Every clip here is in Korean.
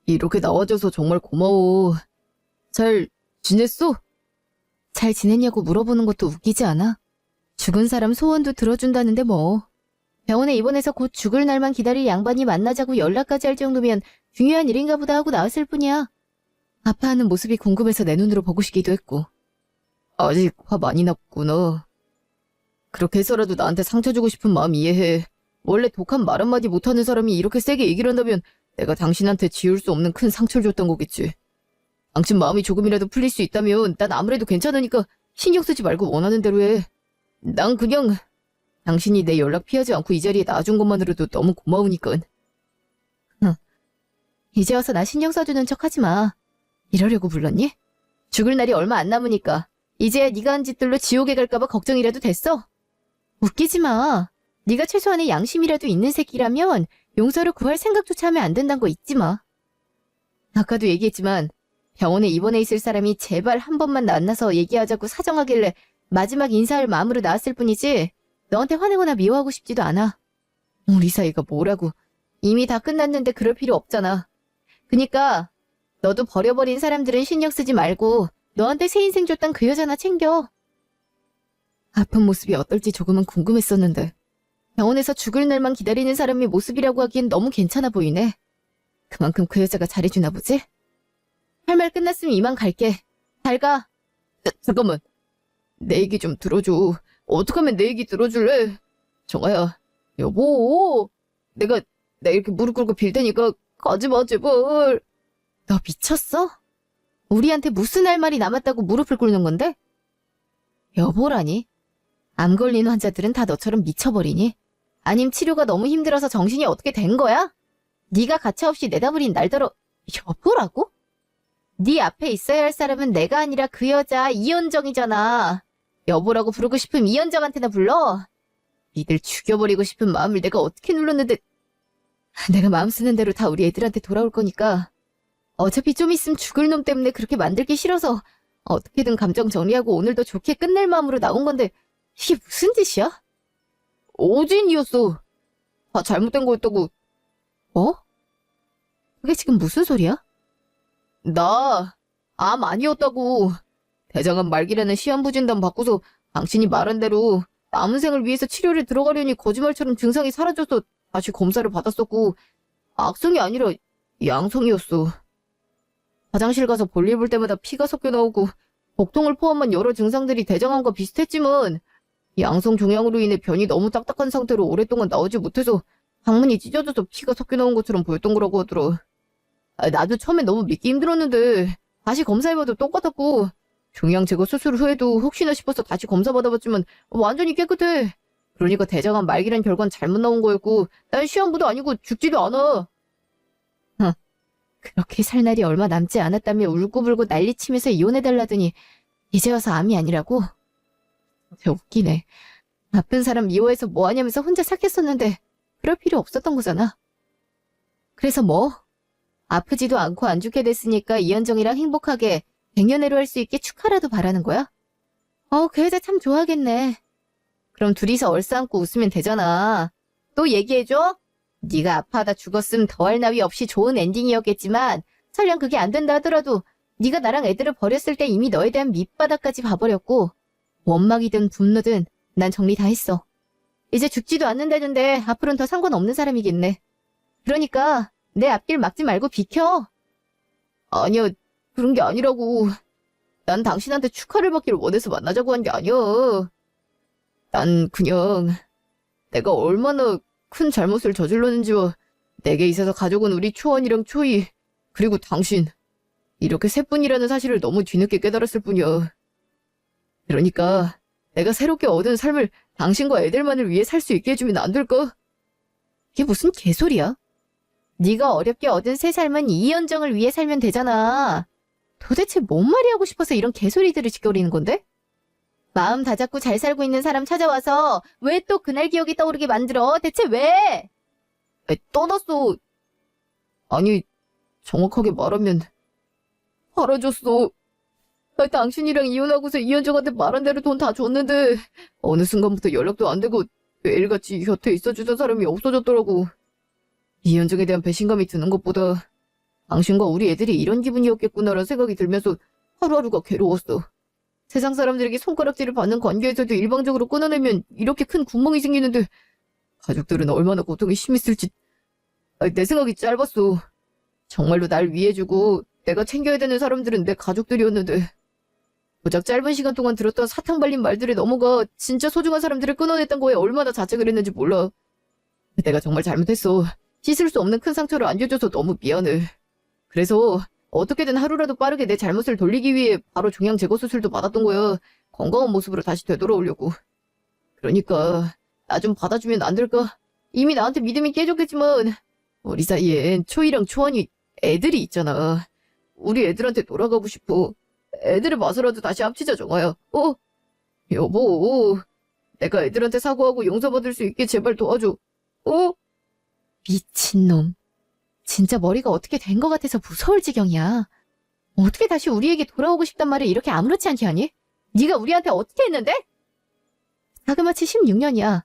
이렇게 나와줘서 정말 고마워. 잘 지냈어? 잘 지냈냐고 물어보는 것도 웃기지 않아? 죽은 사람 소원도 들어준다는데 뭐. 병원에 입원해서 곧 죽을 날만 기다릴 양반이 만나자고 연락까지 할 정도면 중요한 일인가 보다 하고 나왔을 뿐이야. 아파하는 모습이 궁금해서 내 눈으로 보고 싶기도 했고. 아직 화 많이 났구나. 그렇게 해서라도 나한테 상처 주고 싶은 마음 이해해. 원래 독한 말 한마디 못하는 사람이 이렇게 세게 얘기를 한다면 내가 당신한테 지울 수 없는 큰 상처를 줬던 거겠지. 당신 마음이 조금이라도 풀릴 수 있다면 난 아무래도 괜찮으니까 신경 쓰지 말고 원하는 대로 해. 난 그냥 당신이 내 연락 피하지 않고 이 자리에 놔준 것만으로도 너무 고마우니까. 이제 와서 나 신경 써주는 척 하지 마. 이러려고 불렀니? 죽을 날이 얼마 안 남으니까 이제야 네가 한 짓들로 지옥에 갈까봐 걱정이라도 됐어? 웃기지 마. 네가 최소한의 양심이라도 있는 새끼라면 용서를 구할 생각조차 하면 안 된다는 거 잊지 마. 아까도 얘기했지만 병원에 입원해 있을 사람이 제발 한 번만 만나서 얘기하자고 사정하길래 마지막 인사할 마음으로 나왔을 뿐이지 너한테 화내거나 미워하고 싶지도 않아. 우리 사이가 뭐라고. 이미 다 끝났는데 그럴 필요 없잖아. 그니까 너도 버려버린 사람들은 신경 쓰지 말고 너한테 새 인생 줬던 그 여자나 챙겨. 아픈 모습이 어떨지 조금은 궁금했었는데 병원에서 죽을 날만 기다리는 사람의 모습이라고 하기엔 너무 괜찮아 보이네. 그만큼 그 여자가 잘해주나 보지? 할 말 끝났으면 이만 갈게. 잘 가. 잠깐만. 내 얘기 좀 들어줘. 어떡하면 내 얘기 들어줄래? 정아야, 여보. 내가 이렇게 무릎 꿇고 빌 테니까 가지마, 제발. 너 미쳤어? 우리한테 무슨 할 말이 남았다고 무릎을 꿇는 건데? 여보라니? 암 걸린 환자들은 다 너처럼 미쳐버리니? 아님 치료가 너무 힘들어서 정신이 어떻게 된 거야? 네가 가차없이 내다버린 날더러 여보라고? 네 앞에 있어야 할 사람은 내가 아니라 그 여자 이현정이잖아. 여보라고 부르고 싶으면 이현정한테나 불러. 니들 죽여버리고 싶은 마음을 내가 어떻게 눌렀는데. 내가 마음 쓰는 대로 다 우리 애들한테 돌아올 거니까. 어차피 좀 있으면 죽을 놈 때문에 그렇게 만들기 싫어서 어떻게든 감정 정리하고 오늘도 좋게 끝낼 마음으로 나온 건데 이게 무슨 짓이야? 오진이었어. 다 잘못된 거였다고. 뭐? 그게 지금 무슨 소리야? 나 암 아니었다고. 대장암 말기라는 시한부진단 받고서 당신이 말한 대로 남은 생을 위해서 치료를 들어가려니 거짓말처럼 증상이 사라져서 다시 검사를 받았었고 악성이 아니라 양성이었어. 화장실 가서 볼일 볼 때마다 피가 섞여 나오고 복통을 포함한 여러 증상들이 대장암과 비슷했지만 양성 종양으로 인해 변이 너무 딱딱한 상태로 오랫동안 나오지 못해서 항문이 찢어져서 피가 섞여 나온 것처럼 보였던 거라고 하더라. 나도 처음엔 너무 믿기 힘들었는데 다시 검사해봐도 똑같았고 종양 제거 수술 후에도 혹시나 싶어서 다시 검사 받아봤지만 완전히 깨끗해. 그러니까 대장암 말기란 결과는 잘못 나온 거였고 난 시한부도 아니고 죽지도 않아. 그렇게 살 날이 얼마 남지 않았다며 울고불고 난리치면서 이혼해달라더니 이제 와서 암이 아니라고? 진짜 웃기네. 아픈 사람 미워해서 뭐하냐면서 혼자 삭혔었는데 그럴 필요 없었던 거잖아. 그래서 뭐? 아프지도 않고 안 죽게 됐으니까 이현정이랑 행복하게 백년해로 할 수 있게 축하라도 바라는 거야? 그 여자 참 좋아하겠네. 그럼 둘이서 얼싸안고 웃으면 되잖아. 또 얘기해줘? 네가 아파하다 죽었음 더할 나위 없이 좋은 엔딩이었겠지만 설령 그게 안 된다 하더라도 네가 나랑 애들을 버렸을 때 이미 너에 대한 밑바닥까지 봐버렸고 원망이든 분노든 난 정리 다 했어. 이제 죽지도 않는다는데 앞으로는 더 상관없는 사람이겠네. 그러니까 내 앞길 막지 말고 비켜. 아니야, 그런 게 아니라고. 난 당신한테 축하를 받기를 원해서 만나자고 한 게 아니야. 난 그냥 내가 얼마나 큰 잘못을 저질렀는지와 내게 있어서 가족은 우리 초원이랑 초이 그리고 당신 이렇게 셋뿐이라는 사실을 너무 뒤늦게 깨달았을 뿐이야. 그러니까 내가 새롭게 얻은 삶을 당신과 애들만을 위해 살 수 있게 해주면 안 될까? 이게 무슨 개소리야? 네가 어렵게 얻은 새 삶은 이현정을 위해 살면 되잖아. 도대체 뭔 말이 하고 싶어서 이런 개소리들을 짓거리는 건데? 마음 다잡고 잘 살고 있는 사람 찾아와서 왜 또 그날 기억이 떠오르게 만들어? 대체 왜? 떠났어. 아니, 정확하게 말하면 사라졌어. 당신이랑 이혼하고서 이현정한테 말한 대로 돈 다 줬는데 어느 순간부터 연락도 안 되고 매일같이 곁에 있어주던 사람이 없어졌더라고. 이현정에 대한 배신감이 드는 것보다 당신과 우리 애들이 이런 기분이었겠구나라는 생각이 들면서 하루하루가 괴로웠어. 세상 사람들에게 손가락질을 받는 관계에서도 일방적으로 끊어내면 이렇게 큰 구멍이 생기는데 가족들은 얼마나 고통이 심했을지. 내 생각이 짧았어. 정말로 날 위해주고 내가 챙겨야 되는 사람들은 내 가족들이었는데 고작 짧은 시간 동안 들었던 사탕 발린 말들에 넘어가 진짜 소중한 사람들을 끊어냈던 거에 얼마나 자책을 했는지 몰라. 내가 정말 잘못했어. 씻을 수 없는 큰 상처를 안겨줘서 너무 미안해. 그래서 어떻게든 하루라도 빠르게 내 잘못을 돌리기 위해 바로 종양 제거 수술도 받았던 거야. 건강한 모습으로 다시 되돌아오려고. 그러니까 나 좀 받아주면 안 될까? 이미 나한테 믿음이 깨졌겠지만 우리 사이엔 초이랑 초안이 애들이 있잖아. 우리 애들한테 돌아가고 싶어. 애들을 봐서라도 다시 합치자, 정아야. 여보. 내가 애들한테 사과하고 용서받을 수 있게 제발 도와줘. 미친놈. 진짜 머리가 어떻게 된 것 같아서 무서울 지경이야. 어떻게 다시 우리에게 돌아오고 싶단 말을 이렇게 아무렇지 않게 하니? 네가 우리한테 어떻게 했는데? 자그마치 16년이야.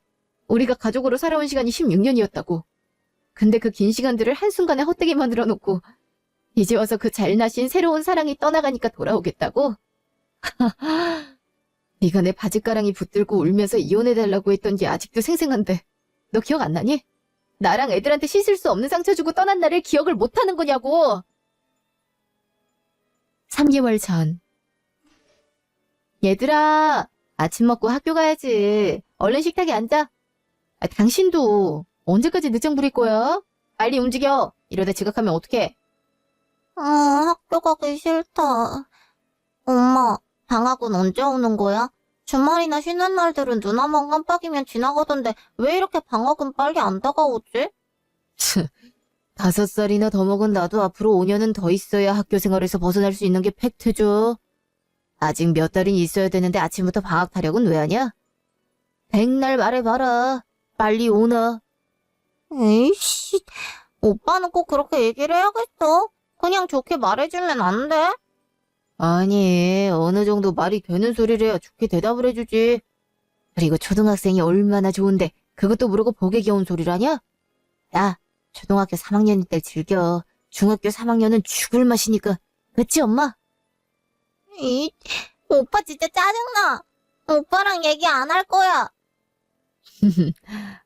우리가 가족으로 살아온 시간이 16년이었다고. 근데 그 긴 시간들을 한순간에 헛되게 만들어 놓고 이제 와서 그 잘나신 새로운 사랑이 떠나가니까 돌아오겠다고? 네가 내 바짓가랑이 붙들고 울면서 이혼해달라고 했던 게 아직도 생생한데 너 기억 안 나니? 나랑 애들한테 씻을 수 없는 상처 주고 떠난 날을 기억을 못하는 거냐고! 3개월 전. 얘들아, 아침 먹고 학교 가야지. 얼른 식탁에 앉아. 당신도 언제까지 늦장 부릴 거야? 빨리 움직여. 이러다 지각하면 어떡해? 학교 가기 싫다. 엄마, 방학은 언제 오는 거야? 주말이나 쉬는 날들은 눈 한번 깜빡이면 지나가던데 왜 이렇게 방학은 빨리 안 다가오지? 5살이나 더 먹은 나도 앞으로 5년은 더 있어야 학교 생활에서 벗어날 수 있는 게 팩트죠. 아직 몇 달은 있어야 되는데 아침부터 방학 타령은 왜 하냐? 백날 말해봐라. 빨리 오나. 에이씨, 오빠는 꼭 그렇게 얘기를 해야겠어. 그냥 좋게 말해주면 안 돼? 아니, 어느 정도 말이 되는 소리를 해야 좋게 대답을 해주지. 그리고 초등학생이 얼마나 좋은데 그것도 모르고 복에 겨운 소리라냐? 야, 초등학교 3학년일 때 즐겨. 중학교 3학년은 죽을 맛이니까. 그치, 엄마? 오빠 진짜 짜증나. 오빠랑 얘기 안 할 거야.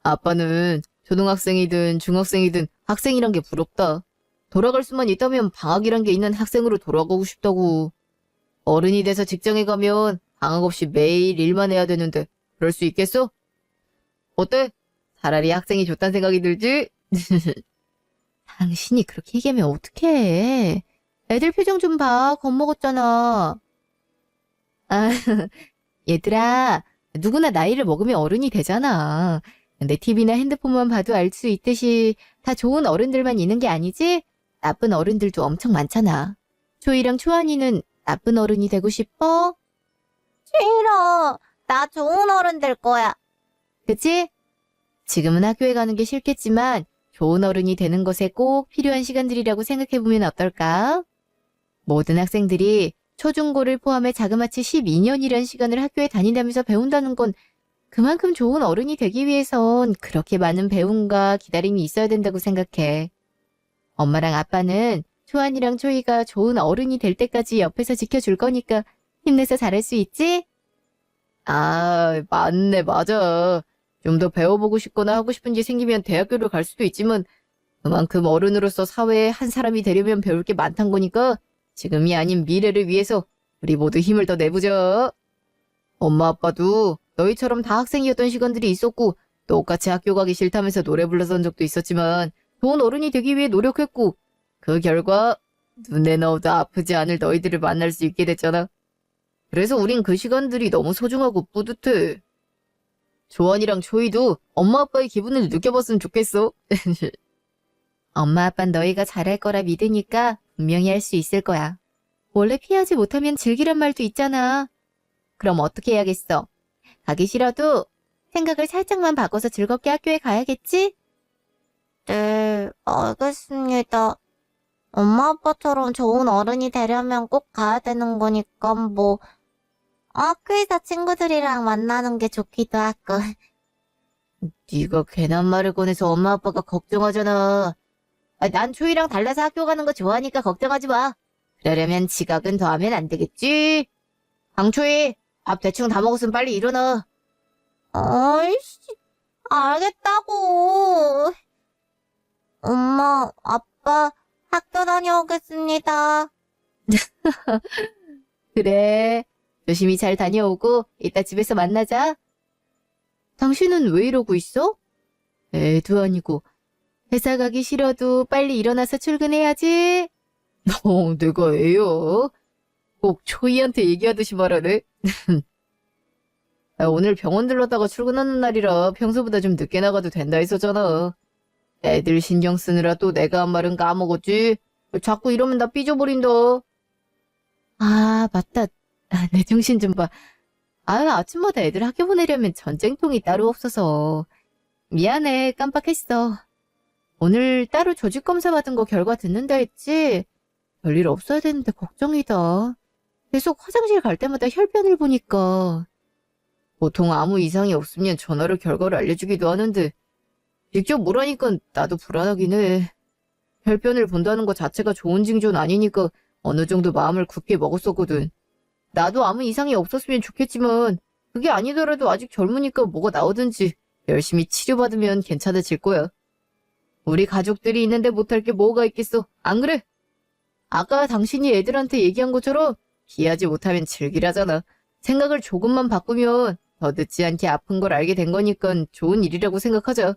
아빠는 초등학생이든 중학생이든 학생이란 게 부럽다. 돌아갈 수만 있다면 방학이란 게 있는 학생으로 돌아가고 싶다고. 어른이 돼서 직장에 가면 방학 없이 매일 일만 해야 되는데 그럴 수 있겠어? 어때? 차라리 학생이 좋단 생각이 들지? 당신이 그렇게 얘기하면 어떡해. 애들 표정 좀 봐. 겁먹었잖아. 아, 얘들아. 누구나 나이를 먹으면 어른이 되잖아. 근데 TV나 핸드폰만 봐도 알 수 있듯이 다 좋은 어른들만 있는 게 아니지? 나쁜 어른들도 엄청 많잖아. 초이랑 초안이는 나쁜 어른이 되고 싶어? 싫어. 나 좋은 어른 될 거야. 그치? 지금은 학교에 가는 게 싫겠지만 좋은 어른이 되는 것에 꼭 필요한 시간들이라고 생각해보면 어떨까? 모든 학생들이 초중고를 포함해 자그마치 12년이란 시간을 학교에 다닌다면서 배운다는 건 그만큼 좋은 어른이 되기 위해선 그렇게 많은 배움과 기다림이 있어야 된다고 생각해. 엄마랑 아빠는 초안이랑 초이가 좋은 어른이 될 때까지 옆에서 지켜줄 거니까 힘내서 잘할 수 있지? 아, 맞네, 맞아. 좀 더 배워보고 싶거나 하고 싶은 게 생기면 대학교를 갈 수도 있지만 그만큼 어른으로서 사회에 한 사람이 되려면 배울 게 많단 거니까 지금이 아닌 미래를 위해서 우리 모두 힘을 더 내보자. 엄마 아빠도 너희처럼 다 학생이었던 시간들이 있었고 똑같이 학교 가기 싫다면서 노래 불렀던 적도 있었지만 좋은 어른이 되기 위해 노력했고 그 결과 눈에 넣어도 아프지 않을 너희들을 만날 수 있게 됐잖아. 그래서 우린 그 시간들이 너무 소중하고 뿌듯해. 조언이랑 초이도 엄마 아빠의 기분을 느껴봤으면 좋겠어. 엄마 아빠는 너희가 잘할 거라 믿으니까 분명히 할 수 있을 거야. 원래 피하지 못하면 즐기란 말도 있잖아. 그럼 어떻게 해야겠어? 가기 싫어도 생각을 살짝만 바꿔서 즐겁게 학교에 가야겠지? 네, 알겠습니다. 엄마 아빠처럼 좋은 어른이 되려면 꼭 가야 되는 거니까 뭐 학교에서 친구들이랑 만나는 게 좋기도 하고. 네가 괜한 말을 꺼내서 엄마 아빠가 걱정하잖아. 난 초이랑 달라서 학교 가는 거 좋아하니까 걱정하지 마. 그러려면 지각은 더 하면 안 되겠지? 강초이, 밥 대충 다 먹었으면 빨리 일어나. 아이씨, 알겠다고. 엄마, 아빠, 학교 다녀오겠습니다. 그래. 조심히 잘 다녀오고 이따 집에서 만나자. 당신은 왜 이러고 있어? 애도 아니고 회사 가기 싫어도 빨리 일어나서 출근해야지. 내가 애요? 꼭 초이한테 얘기하듯이 말하네. 오늘 병원 들렀다가 출근하는 날이라 평소보다 좀 늦게 나가도 된다 했었잖아. 애들 신경 쓰느라 또 내가 한 말은 까먹었지. 자꾸 이러면 나 삐져버린다. 아, 맞다. 내 정신 좀 봐. 아침마다 애들 학교 보내려면 전쟁통이 따로 없어서. 미안해, 깜빡했어. 오늘 따로 조직검사 받은 거 결과 듣는다 했지? 별일 없어야 되는데 걱정이다. 계속 화장실 갈 때마다 혈변을 보니까. 보통 아무 이상이 없으면 전화로 결과를 알려주기도 하는데 직접 물으니까 나도 불안하긴 해. 혈변을 본다는 것 자체가 좋은 징조는 아니니까 어느 정도 마음을 굳게 먹었었거든. 나도 아무 이상이 없었으면 좋겠지만 그게 아니더라도 아직 젊으니까 뭐가 나오든지 열심히 치료받으면 괜찮아질 거야. 우리 가족들이 있는데 못할 게 뭐가 있겠어. 안 그래? 아까 당신이 애들한테 얘기한 것처럼 기하지 못하면 즐기라잖아. 생각을 조금만 바꾸면 더 늦지 않게 아픈 걸 알게 된 거니까 좋은 일이라고 생각하자.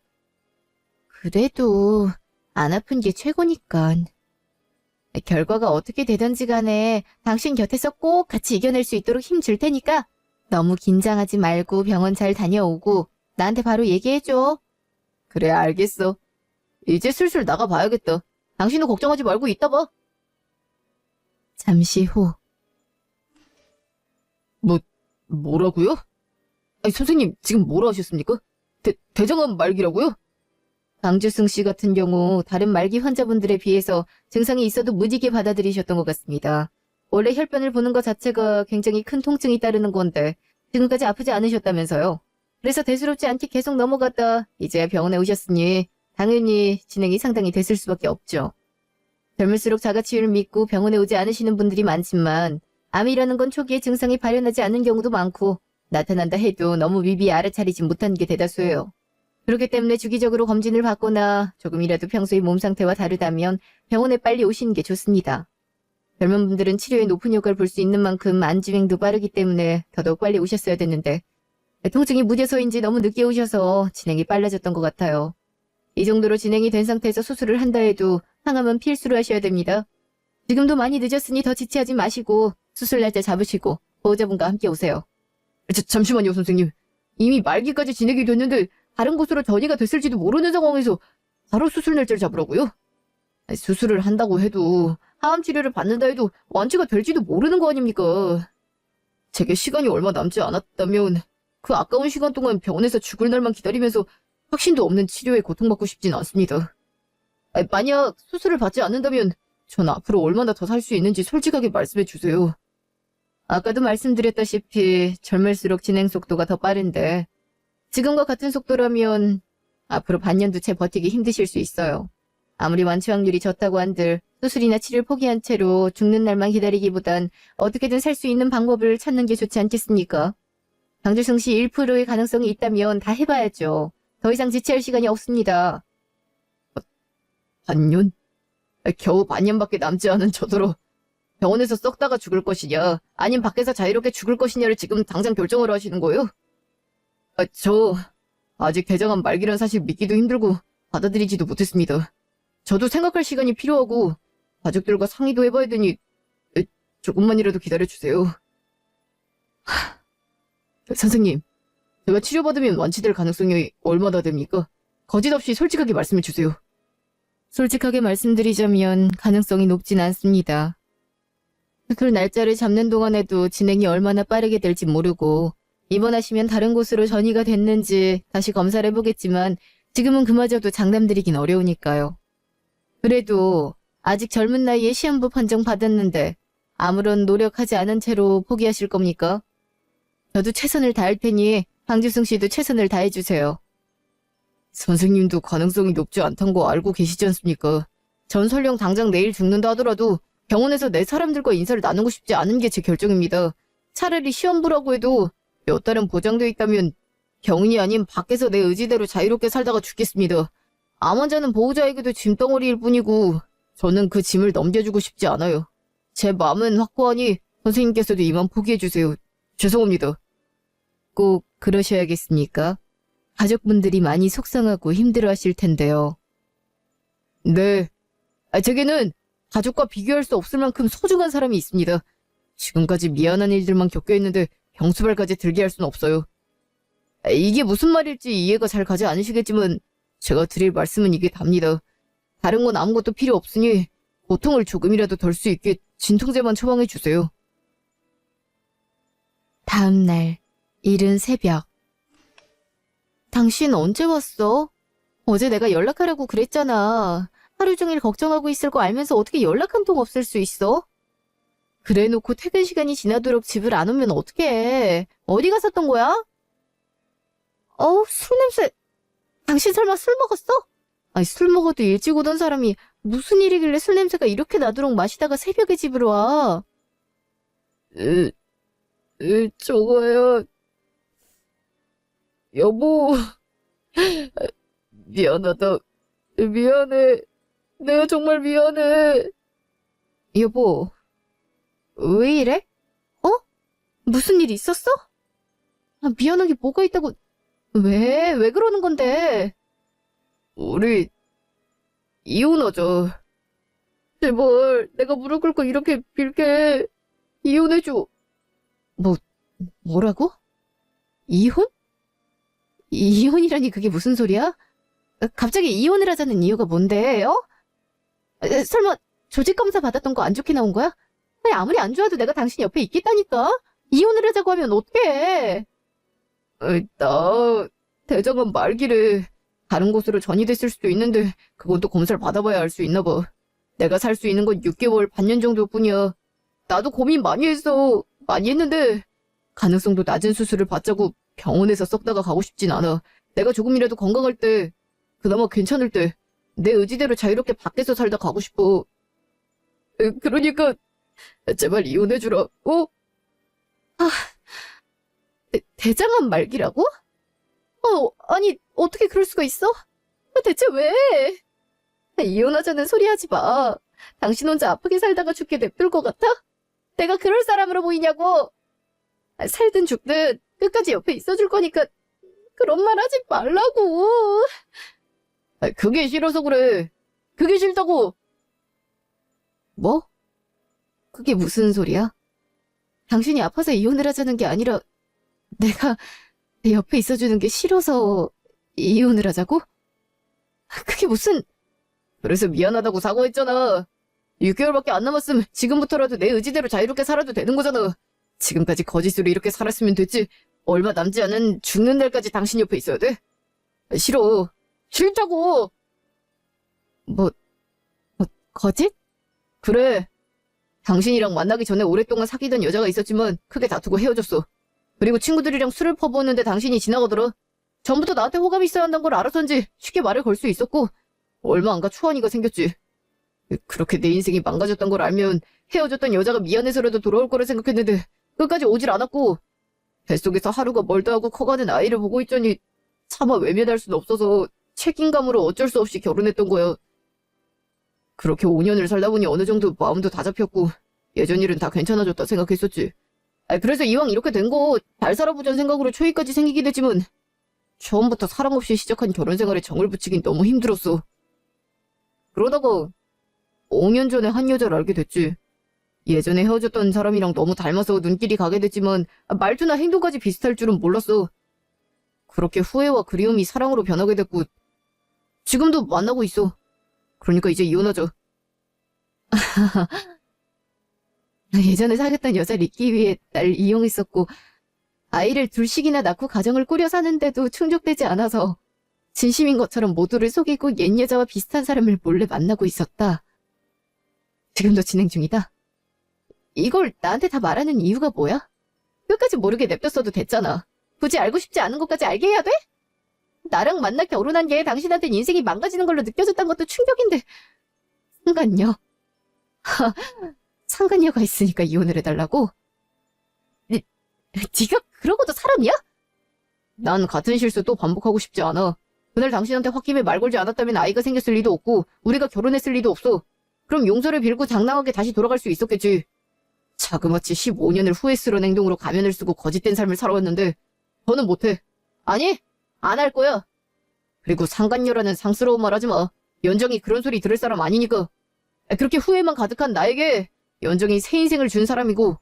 그래도 안 아픈 게 최고니까. 결과가 어떻게 되든지 간에 당신 곁에서 꼭 같이 이겨낼 수 있도록 힘 줄 테니까 너무 긴장하지 말고 병원 잘 다녀오고 나한테 바로 얘기해줘. 그래, 알겠어. 이제 슬슬 나가봐야겠다. 당신은 걱정하지 말고 이따 봐. 잠시 후. 뭐라고요? 아니, 선생님, 지금 뭐라 하셨습니까? 대장암 말기라고요? 강주승 씨 같은 경우 다른 말기 환자분들에 비해서 증상이 있어도 무디게 받아들이셨던 것 같습니다. 원래 혈변을 보는 것 자체가 굉장히 큰 통증이 따르는 건데 지금까지 아프지 않으셨다면서요. 그래서 대수롭지 않게 계속 넘어갔다 이제야 병원에 오셨으니 당연히 진행이 상당히 됐을 수밖에 없죠. 젊을수록 자가치유를 믿고 병원에 오지 않으시는 분들이 많지만 암이라는 건 초기에 증상이 발현하지 않는 경우도 많고 나타난다 해도 너무 미비에 알아차리지 못한 게 대다수예요. 그렇기 때문에 주기적으로 검진을 받거나 조금이라도 평소의 몸 상태와 다르다면 병원에 빨리 오시는 게 좋습니다. 젊은 분들은 치료에 높은 효과를 볼 수 있는 만큼 안주행도 빠르기 때문에 더더욱 빨리 오셨어야 됐는데 통증이 무뎌서인지 너무 늦게 오셔서 진행이 빨라졌던 것 같아요. 이 정도로 진행이 된 상태에서 수술을 한다 해도 항암은 필수로 하셔야 됩니다. 지금도 많이 늦었으니 더 지체하지 마시고 수술 날짜 잡으시고 보호자분과 함께 오세요. 잠시만요, 선생님. 이미 말기까지 진행이 됐는데 다른 곳으로 전이가 됐을지도 모르는 상황에서 바로 수술 날짜를 잡으라고요? 수술을 한다고 해도 항암 치료를 받는다 해도 완치가 될지도 모르는 거 아닙니까? 제게 시간이 얼마 남지 않았다면 그 아까운 시간 동안 병원에서 죽을 날만 기다리면서 확신도 없는 치료에 고통받고 싶진 않습니다. 만약 수술을 받지 않는다면 전 앞으로 얼마나 더 살 수 있는지 솔직하게 말씀해 주세요. 아까도 말씀드렸다시피 젊을수록 진행 속도가 더 빠른데 지금과 같은 속도라면 앞으로 반년도 채 버티기 힘드실 수 있어요. 아무리 완치 확률이 적다고 한들 수술이나 치료를 포기한 채로 죽는 날만 기다리기보단 어떻게든 살 수 있는 방법을 찾는 게 좋지 않겠습니까? 강주승 씨 1%의 가능성이 있다면 다 해봐야죠. 더 이상 지체할 시간이 없습니다. 반년? 겨우 반년밖에 남지 않은 저더러 병원에서 썩다가 죽을 것이냐 아님 밖에서 자유롭게 죽을 것이냐를 지금 당장 결정을 하시는 거예요? 저 아직 대장암 말기란 사실 믿기도 힘들고 받아들이지도 못했습니다. 저도 생각할 시간이 필요하고 가족들과 상의도 해봐야 되니 조금만이라도 기다려주세요. 선생님, 제가 치료받으면 완치될 가능성이 얼마나 됩니까? 거짓 없이 솔직하게 말씀해 주세요. 솔직하게 말씀드리자면 가능성이 높진 않습니다. 수술 날짜를 잡는 동안에도 진행이 얼마나 빠르게 될지 모르고 입원하시면 다른 곳으로 전이가 됐는지 다시 검사를 해보겠지만 지금은 그마저도 장담드리긴 어려우니까요. 그래도 아직 젊은 나이에 시한부 판정 받았는데 아무런 노력하지 않은 채로 포기하실 겁니까? 저도 최선을 다할 테니 강주승 씨도 최선을 다해주세요. 선생님도 가능성이 높지 않다는 거 알고 계시지 않습니까? 전 설령 당장 내일 죽는다 하더라도 병원에서 내 사람들과 인사를 나누고 싶지 않은 게 제 결정입니다. 차라리 시험부라고 해도 몇 달은 보장되어 있다면 병인이 아닌 밖에서 내 의지대로 자유롭게 살다가 죽겠습니다. 암 환자는 보호자에게도 짐덩어리일 뿐이고 저는 그 짐을 넘겨주고 싶지 않아요. 제 마음은 확고하니 선생님께서도 이만 포기해주세요. 죄송합니다. 꼭 그러셔야겠습니까? 가족분들이 많이 속상하고 힘들어하실 텐데요. 네. 제게는 가족과 비교할 수 없을 만큼 소중한 사람이 있습니다. 지금까지 미안한 일들만 겪게 했는데 병수발까지 들게 할 순 없어요. 이게 무슨 말일지 이해가 잘 가지 않으시겠지만 제가 드릴 말씀은 이게 답니다. 다른 건 아무것도 필요 없으니 고통을 조금이라도 덜 수 있게 진통제만 처방해 주세요. 다음 날, 이른 새벽. 당신 언제 왔어? 어제 내가 연락하라고 그랬잖아. 하루 종일 걱정하고 있을 거 알면서 어떻게 연락 한 통 없을 수 있어? 그래놓고 퇴근 시간이 지나도록 집을 안 오면 어떡해. 어디 갔었던 거야? 술 냄새. 당신 설마 술 먹었어? 아니, 술 먹어도 일찍 오던 사람이 무슨 일이길래 술 냄새가 이렇게 나도록 마시다가 새벽에 집으로 와. 저거요. 여보. 미안하다. 미안해. 내가 정말 미안해. 여보, 왜 이래? 무슨 일 있었어? 미안한 게 뭐가 있다고. 왜 그러는 건데? 우리 이혼하자. 제발 내가 무릎 꿇고 이렇게 빌게. 이혼해줘. 뭐라고? 이혼? 이혼이라니 그게 무슨 소리야? 갑자기 이혼을 하자는 이유가 뭔데, 설마 조직검사 받았던 거 안 좋게 나온 거야? 아니, 아무리 안 좋아도 내가 당신 옆에 있겠다니까? 이혼을 하자고 하면 어떡해? 나 대장암 말기래. 다른 곳으로 전이됐을 수도 있는데 그건 또 검사를 받아봐야 알 수 있나 봐. 내가 살 수 있는 건 6개월, 반년 정도뿐이야. 나도 고민 많이 했어. 많이 했는데 가능성도 낮은 수술을 받자고 병원에서 썩다가 가고 싶진 않아. 내가 조금이라도 건강할 때, 그나마 괜찮을 때 내 의지대로 자유롭게 밖에서 살다 가고 싶어. 그러니까 제발 이혼해주라. 대장암 말기라고? 아니, 어떻게 그럴 수가 있어? 대체 왜? 이혼하자는 소리 하지 마. 당신 혼자 아프게 살다가 죽게 냅둘 것 같아? 내가 그럴 사람으로 보이냐고. 살든 죽든 끝까지 옆에 있어줄 거니까 그런 말 하지 말라고. 그게 싫어서 그래. 그게 싫다고. 뭐? 그게 무슨 소리야? 당신이 아파서 이혼을 하자는 게 아니라 내가 내 옆에 있어주는 게 싫어서 이혼을 하자고? 그게 무슨... 그래서 미안하다고 사과했잖아. 6개월밖에 안 남았으면 지금부터라도 내 의지대로 자유롭게 살아도 되는 거잖아. 지금까지 거짓으로 이렇게 살았으면 됐지. 얼마 남지 않은 죽는 날까지 당신 옆에 있어야 돼? 싫어. 싫다고. 거짓? 그래. 당신이랑 만나기 전에 오랫동안 사귀던 여자가 있었지만 크게 다투고 헤어졌어. 그리고 친구들이랑 술을 퍼부었는데 당신이 지나가더라. 전부터 나한테 호감이 있어야 한다는 걸 알아서인지 쉽게 말을 걸 수 있었고 얼마 안 가 초안이가 생겼지. 그렇게 내 인생이 망가졌던 걸 알면 헤어졌던 여자가 미안해서라도 돌아올 거라 생각했는데 끝까지 오질 않았고 뱃속에서 하루가 멀다 하고 커가는 아이를 보고 있자니 차마 외면할 순 없어서 책임감으로 어쩔 수 없이 결혼했던 거야. 그렇게 5년을 살다 보니 어느 정도 마음도 다 잡혔고 예전 일은 다 괜찮아졌다 생각했었지. 그래서 이왕 이렇게 된 거 잘 살아보자는 생각으로 초이까지 생기긴 했지만 처음부터 사랑 없이 시작한 결혼 생활에 정을 붙이긴 너무 힘들었어. 그러다가 5년 전에 한 여자를 알게 됐지. 예전에 헤어졌던 사람이랑 너무 닮아서 눈길이 가게 됐지만 말투나 행동까지 비슷할 줄은 몰랐어. 그렇게 후회와 그리움이 사랑으로 변하게 됐고 지금도 만나고 있어. 그러니까 이제 이혼하자. 예전에 사귀었던 여자를 잊기 위해 날 이용했었고 아이를 둘씩이나 낳고 가정을 꾸려 사는데도 충족되지 않아서 진심인 것처럼 모두를 속이고 옛 여자와 비슷한 사람을 몰래 만나고 있었다. 지금도 진행 중이다. 이걸 나한테 다 말하는 이유가 뭐야? 끝까지 모르게 냅뒀어도 됐잖아. 굳이 알고 싶지 않은 것까지 알게 해야 돼? 나랑 만나 결혼한 게 당신한텐 인생이 망가지는 걸로 느껴졌던 것도 충격인데 상간녀? 상간녀가 있으니까 이혼을 해달라고? 네가 그러고도 사람이야? 난 같은 실수 또 반복하고 싶지 않아. 그날 당신한테 홧김에 말 걸지 않았다면 아이가 생겼을 리도 없고 우리가 결혼했을 리도 없어. 그럼 용서를 빌고 장당하게 다시 돌아갈 수 있었겠지. 자그마치 15년을 후회스러운 행동으로 가면을 쓰고 거짓된 삶을 살아왔는데 더는 못해. 아니, 안 할 거야. 그리고 상간녀라는 상스러운 말 하지 마. 연정이 그런 소리 들을 사람 아니니까. 그렇게 후회만 가득한 나에게 연정이 새 인생을 준 사람이고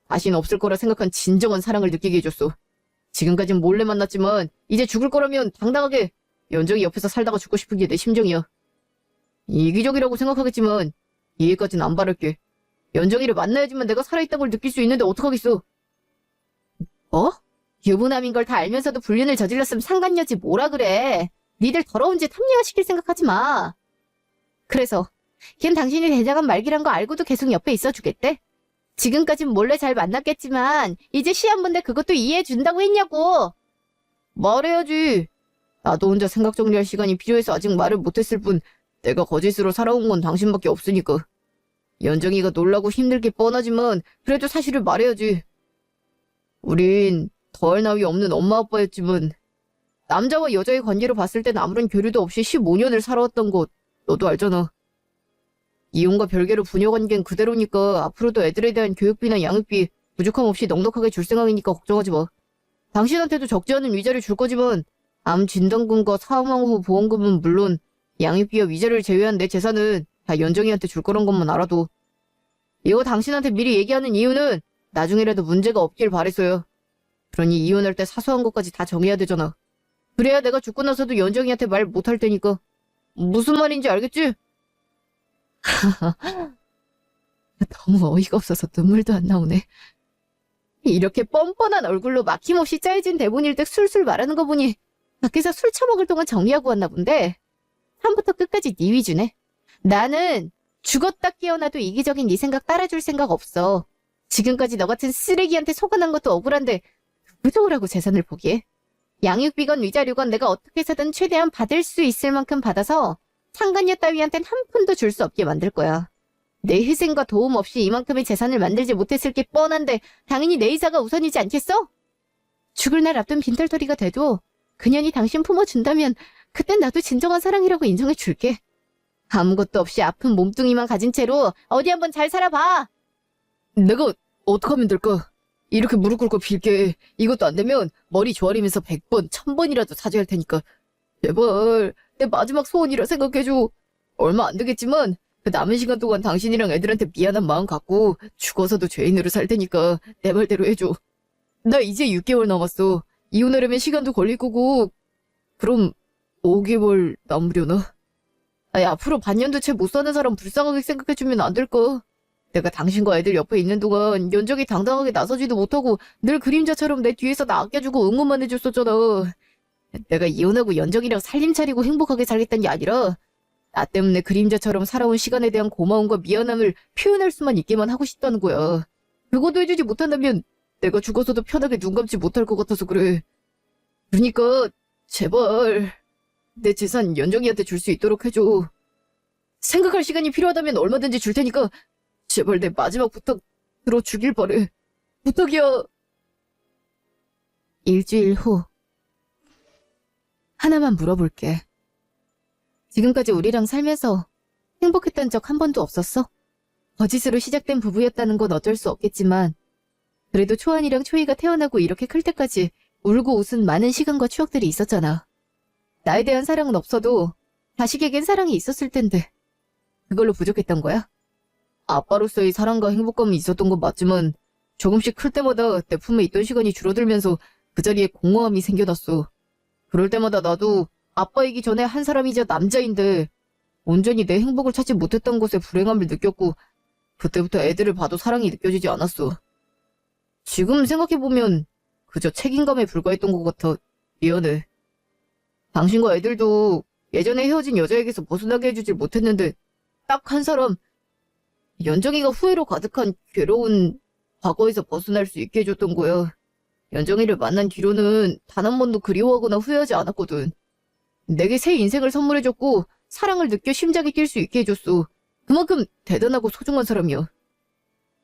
다시는 없을 거라 생각한 진정한 사랑을 느끼게 해줬어. 지금까진 몰래 만났지만 이제 죽을 거라면 당당하게 연정이 옆에서 살다가 죽고 싶은 게 내 심정이야. 이기적이라고 생각하겠지만 이해까진 안 바랄게. 연정이를 만나야지만 내가 살아있다는 걸 느낄 수 있는데 어떡하겠어. 유부남인 걸 다 알면서도 불륜을 저질렀으면 상간녀지 뭐라 그래. 니들 더러운 짓 합리화시킬 생각하지 마. 그래서 걘 당신이 대장간 말기란 거 알고도 계속 옆에 있어주겠대? 지금까진 몰래 잘 만났겠지만 이제 시한부인데 그것도 이해해준다고 했냐고. 말해야지. 나도 혼자 생각 정리할 시간이 필요해서 아직 말을 못했을 뿐 내가 거짓으로 살아온 건 당신밖에 없으니까. 연정이가 놀라고 힘들 게 뻔하지만 그래도 사실을 말해야지. 우린 더할 나위 없는 엄마 아빠였지만 남자와 여자의 관계로 봤을 땐 아무런 교류도 없이 15년을 살아왔던 것 너도 알잖아. 이혼과 별개로 부녀관계는 그대로니까 앞으로도 애들에 대한 교육비나 양육비 부족함 없이 넉넉하게 줄 생각이니까 걱정하지 마. 당신한테도 적지 않은 위자료 줄 거지만 암 진단금과 사망 후 보험금은 물론 양육비와 위자료를 제외한 내 재산은 다 연정이한테 줄 거란 것만 알아도. 이거 당신한테 미리 얘기하는 이유는 나중에라도 문제가 없길 바래서요. 그러니 이혼할 때 사소한 것까지 다 정해야 되잖아. 그래야 내가 죽고 나서도 연정이한테 말 못할 테니까. 무슨 말인지 알겠지? 너무 어이가 없어서 눈물도 안 나오네. 이렇게 뻔뻔한 얼굴로 막힘없이 짜여진 대본 읽듯 술술 말하는 거 보니 밖에서 술 처먹을 동안 정리하고 왔나 본데 처음부터 끝까지 네 위주네. 나는 죽었다 깨어나도 이기적인 네 생각 따라줄 생각 없어. 지금까지 너 같은 쓰레기한테 속아난 것도 억울한데 누구 좋으라고 재산을 포기해? 양육비건 위자료건 내가 어떻게 해서든 최대한 받을 수 있을 만큼 받아서 상간녀 따위한텐 한 푼도 줄 수 없게 만들 거야. 내 희생과 도움 없이 이만큼의 재산을 만들지 못했을 게 뻔한데 당연히 내 의사가 우선이지 않겠어? 죽을 날 앞둔 빈털터리가 돼도 그년이 당신 품어준다면 그땐 나도 진정한 사랑이라고 인정해 줄게. 아무것도 없이 아픈 몸뚱이만 가진 채로 어디 한번 잘 살아봐. 내가 어떡하면 될까? 이렇게 무릎 꿇고 빌게. 이것도 안 되면 머리 조아리면서 100번, 1000번이라도 사죄할 테니까. 제발 내 마지막 소원이라 생각해줘. 얼마 안 되겠지만 그 남은 시간 동안 당신이랑 애들한테 미안한 마음 갖고 죽어서도 죄인으로 살 테니까 내 말대로 해줘. 나 이제 6개월 남았어. 이혼하려면 시간도 걸릴 거고. 그럼 5개월 남으려나? 아니, 앞으로 반년도 채 못 사는 사람 불쌍하게 생각해주면 안 될까? 내가 당신과 애들 옆에 있는 동안 연정이 당당하게 나서지도 못하고 늘 그림자처럼 내 뒤에서 나 아껴주고 응원만 해줬었잖아. 내가 이혼하고 연정이랑 살림 차리고 행복하게 살겠다는 게 아니라 나 때문에 그림자처럼 살아온 시간에 대한 고마움과 미안함을 표현할 수만 있게만 하고 싶다는 거야. 그것도 해주지 못한다면 내가 죽어서도 편하게 눈 감지 못할 것 같아서 그래. 그러니까 제발 내 재산 연정이한테 줄 수 있도록 해줘. 생각할 시간이 필요하다면 얼마든지 줄 테니까 제발 내 마지막 부탁 들어주길 바래. 부탁이야. 일주일 후. 하나만 물어볼게. 지금까지 우리랑 살면서 행복했던 적 한 번도 없었어? 거짓으로 시작된 부부였다는 건 어쩔 수 없겠지만 그래도 초안이랑 초이가 태어나고 이렇게 클 때까지 울고 웃은 많은 시간과 추억들이 있었잖아. 나에 대한 사랑은 없어도 자식에겐 사랑이 있었을 텐데 그걸로 부족했던 거야? 아빠로서의 사랑과 행복감이 있었던 건 맞지만 조금씩 클 때마다 내 품에 있던 시간이 줄어들면서 그 자리에 공허함이 생겨났어. 그럴 때마다 나도 아빠이기 전에 한 사람이자 남자인데 온전히 내 행복을 찾지 못했던 것에 불행함을 느꼈고 그때부터 애들을 봐도 사랑이 느껴지지 않았어. 지금 생각해보면 그저 책임감에 불과했던 것 같아. 미안해. 당신과 애들도 예전에 헤어진 여자에게서 벗어나게 해주질 못했는데 딱 한 사람, 연정이가 후회로 가득한 괴로운 과거에서 벗어날 수 있게 해줬던 거야. 연정이를 만난 뒤로는 단 한 번도 그리워하거나 후회하지 않았거든. 내게 새 인생을 선물해줬고 사랑을 느껴 심장이 뛸 수 있게 해줬어. 그만큼 대단하고 소중한 사람이야.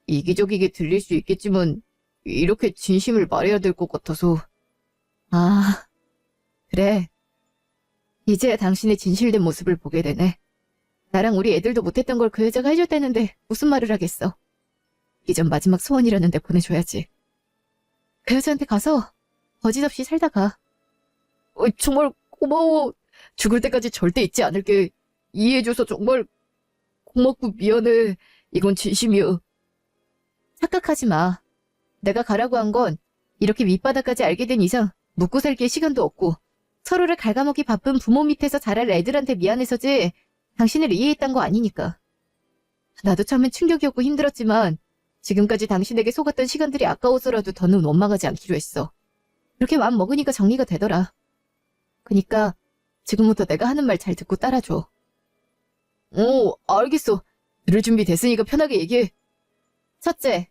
이기적이게 들릴 수 있겠지만 이렇게 진심을 말해야 될 것 같아서. 아, 그래. 이제야 당신의 진실된 모습을 보게 되네. 나랑 우리 애들도 못했던 걸 그 여자가 해줬다는데 무슨 말을 하겠어. 이전 마지막 소원이라는데 보내줘야지. 그 여자한테 가서 거짓없이 살다가. 정말 고마워. 죽을 때까지 절대 잊지 않을게. 이해해줘서 정말 고맙고 미안해. 이건 진심이야. 착각하지 마. 내가 가라고 한 건 이렇게 밑바닥까지 알게 된 이상 묵고 살기에 시간도 없고 서로를 갉아먹기 바쁜 부모 밑에서 자랄 애들한테 미안해서지 당신을 이해했단 거 아니니까. 나도 처음엔 충격이었고 힘들었지만 지금까지 당신에게 속았던 시간들이 아까워서라도 더는 원망하지 않기로 했어. 그렇게 마음 먹으니까 정리가 되더라. 그니까 지금부터 내가 하는 말 잘 듣고 따라줘. 알겠어. 들을 준비 됐으니까 편하게 얘기해. 첫째,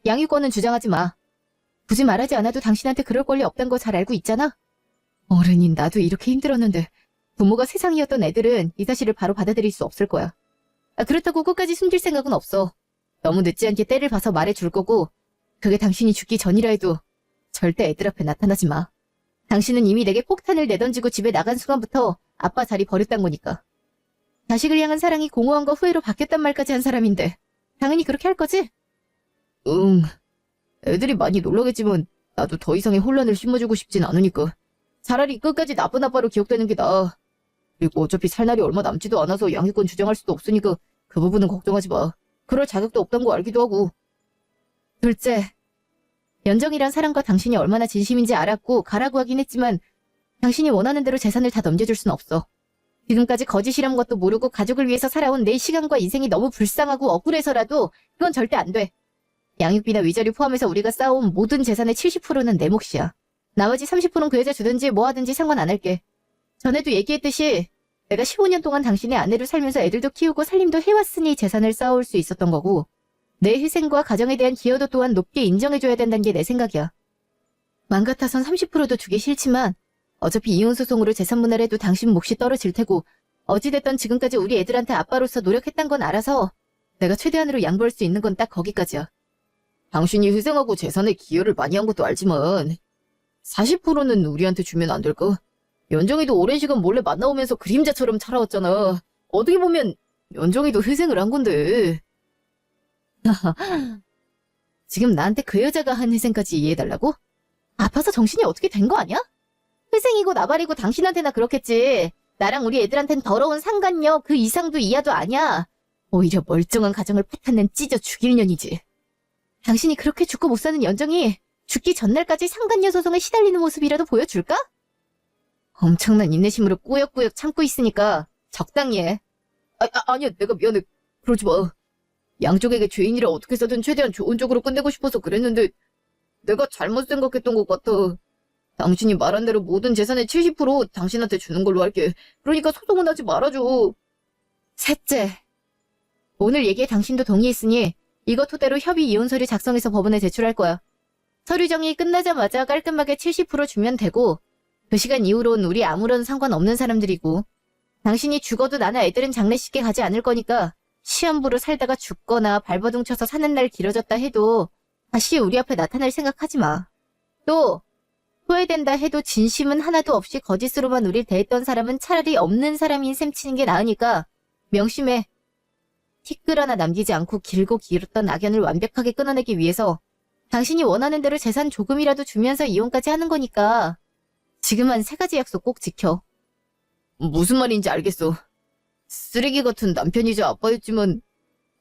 양육권은 주장하지 마. 굳이 말하지 않아도 당신한테 그럴 권리 없단 거 잘 알고 있잖아? 어른인 나도 이렇게 힘들었는데 부모가 세상이었던 애들은 이 사실을 바로 받아들일 수 없을 거야. 그렇다고 끝까지 숨길 생각은 없어. 너무 늦지 않게 때를 봐서 말해줄 거고 그게 당신이 죽기 전이라 해도 절대 애들 앞에 나타나지 마. 당신은 이미 내게 폭탄을 내던지고 집에 나간 순간부터 아빠 자리 버렸단 거니까. 자식을 향한 사랑이 공허함과 후회로 바뀌었단 말까지 한 사람인데 당연히 그렇게 할 거지? 응. 애들이 많이 놀라겠지만 나도 더 이상의 혼란을 심어주고 싶진 않으니까 차라리 끝까지 나쁜 아빠로 기억되는 게 나아. 그리고 어차피 살 날이 얼마 남지도 않아서 양육권 주장할 수도 없으니까 그 부분은 걱정하지 마. 그럴 자격도 없단 거 알기도 하고. 둘째, 연정이란 사람과 당신이 얼마나 진심인지 알았고 가라고 하긴 했지만 당신이 원하는 대로 재산을 다 넘겨줄 순 없어. 지금까지 거짓이란 것도 모르고 가족을 위해서 살아온 내 시간과 인생이 너무 불쌍하고 억울해서라도 그건 절대 안 돼. 양육비나 위자료 포함해서 우리가 쌓아온 모든 재산의 70%는 내 몫이야. 나머지 30%는 그 여자 주든지 뭐 하든지 상관 안 할게. 전에도 얘기했듯이 내가 15년 동안 당신의 아내로 살면서 애들도 키우고 살림도 해왔으니 재산을 쌓아올 수 있었던 거고 내 희생과 가정에 대한 기여도 또한 높게 인정해줘야 된다는 게 내 생각이야. 맘 같아선 30%도 주기 싫지만 어차피 이혼소송으로 재산 분할해도 당신 몫이 떨어질 테고 어찌됐든 지금까지 우리 애들한테 아빠로서 노력했단 건 알아서 내가 최대한으로 양보할 수 있는 건 딱 거기까지야. 당신이 희생하고 재산에 기여를 많이 한 것도 알지만 40%는 우리한테 주면 안 될까? 연정이도 오랜 시간 몰래 만나오면서 그림자처럼 살아왔잖아. 어떻게 보면 연정이도 희생을 한 건데. 지금 나한테 그 여자가 한 희생까지 이해해달라고? 아파서 정신이 어떻게 된 거 아니야? 희생이고 나발이고 당신한테나 그렇겠지. 나랑 우리 애들한텐 더러운 상간녀 그 이상도 이하도 아니야. 오히려 멀쩡한 가정을 포탄낸 찢어 죽일 년이지. 당신이 그렇게 죽고 못 사는 연정이 죽기 전날까지 상간녀 소송에 시달리는 모습이라도 보여줄까? 엄청난 인내심으로 꾸역꾸역 참고 있으니까 적당히 해. 아니야, 내가 미안해. 그러지 마. 양쪽에게 죄인이라 어떻게 해서든 최대한 좋은 쪽으로 끝내고 싶어서 그랬는데 내가 잘못 생각했던 것 같아. 당신이 말한 대로 모든 재산의 70% 당신한테 주는 걸로 할게. 그러니까 소송은 하지 말아줘. 셋째, 오늘 얘기에 당신도 동의했으니 이거 토대로 협의 이혼 서류 작성해서 법원에 제출할 거야. 서류 정리 끝나자마자 깔끔하게 70% 주면 되고 그 시간 이후로는 우리 아무런 상관없는 사람들이고 당신이 죽어도 나나 애들은 장례식에 가지 않을 거니까 시한부로 살다가 죽거나 발버둥 쳐서 사는 날 길어졌다 해도 다시 우리 앞에 나타날 생각하지 마. 또 후회된다 해도 진심은 하나도 없이 거짓으로만 우릴 대했던 사람은 차라리 없는 사람인 셈 치는 게 나으니까 명심해. 티끌 하나 남기지 않고 길고 길었던 악연을 완벽하게 끊어내기 위해서 당신이 원하는 대로 재산 조금이라도 주면서 이혼까지 하는 거니까 지금 한 3가지 약속 꼭 지켜. 무슨 말인지 알겠어. 쓰레기 같은 남편이자 아빠였지만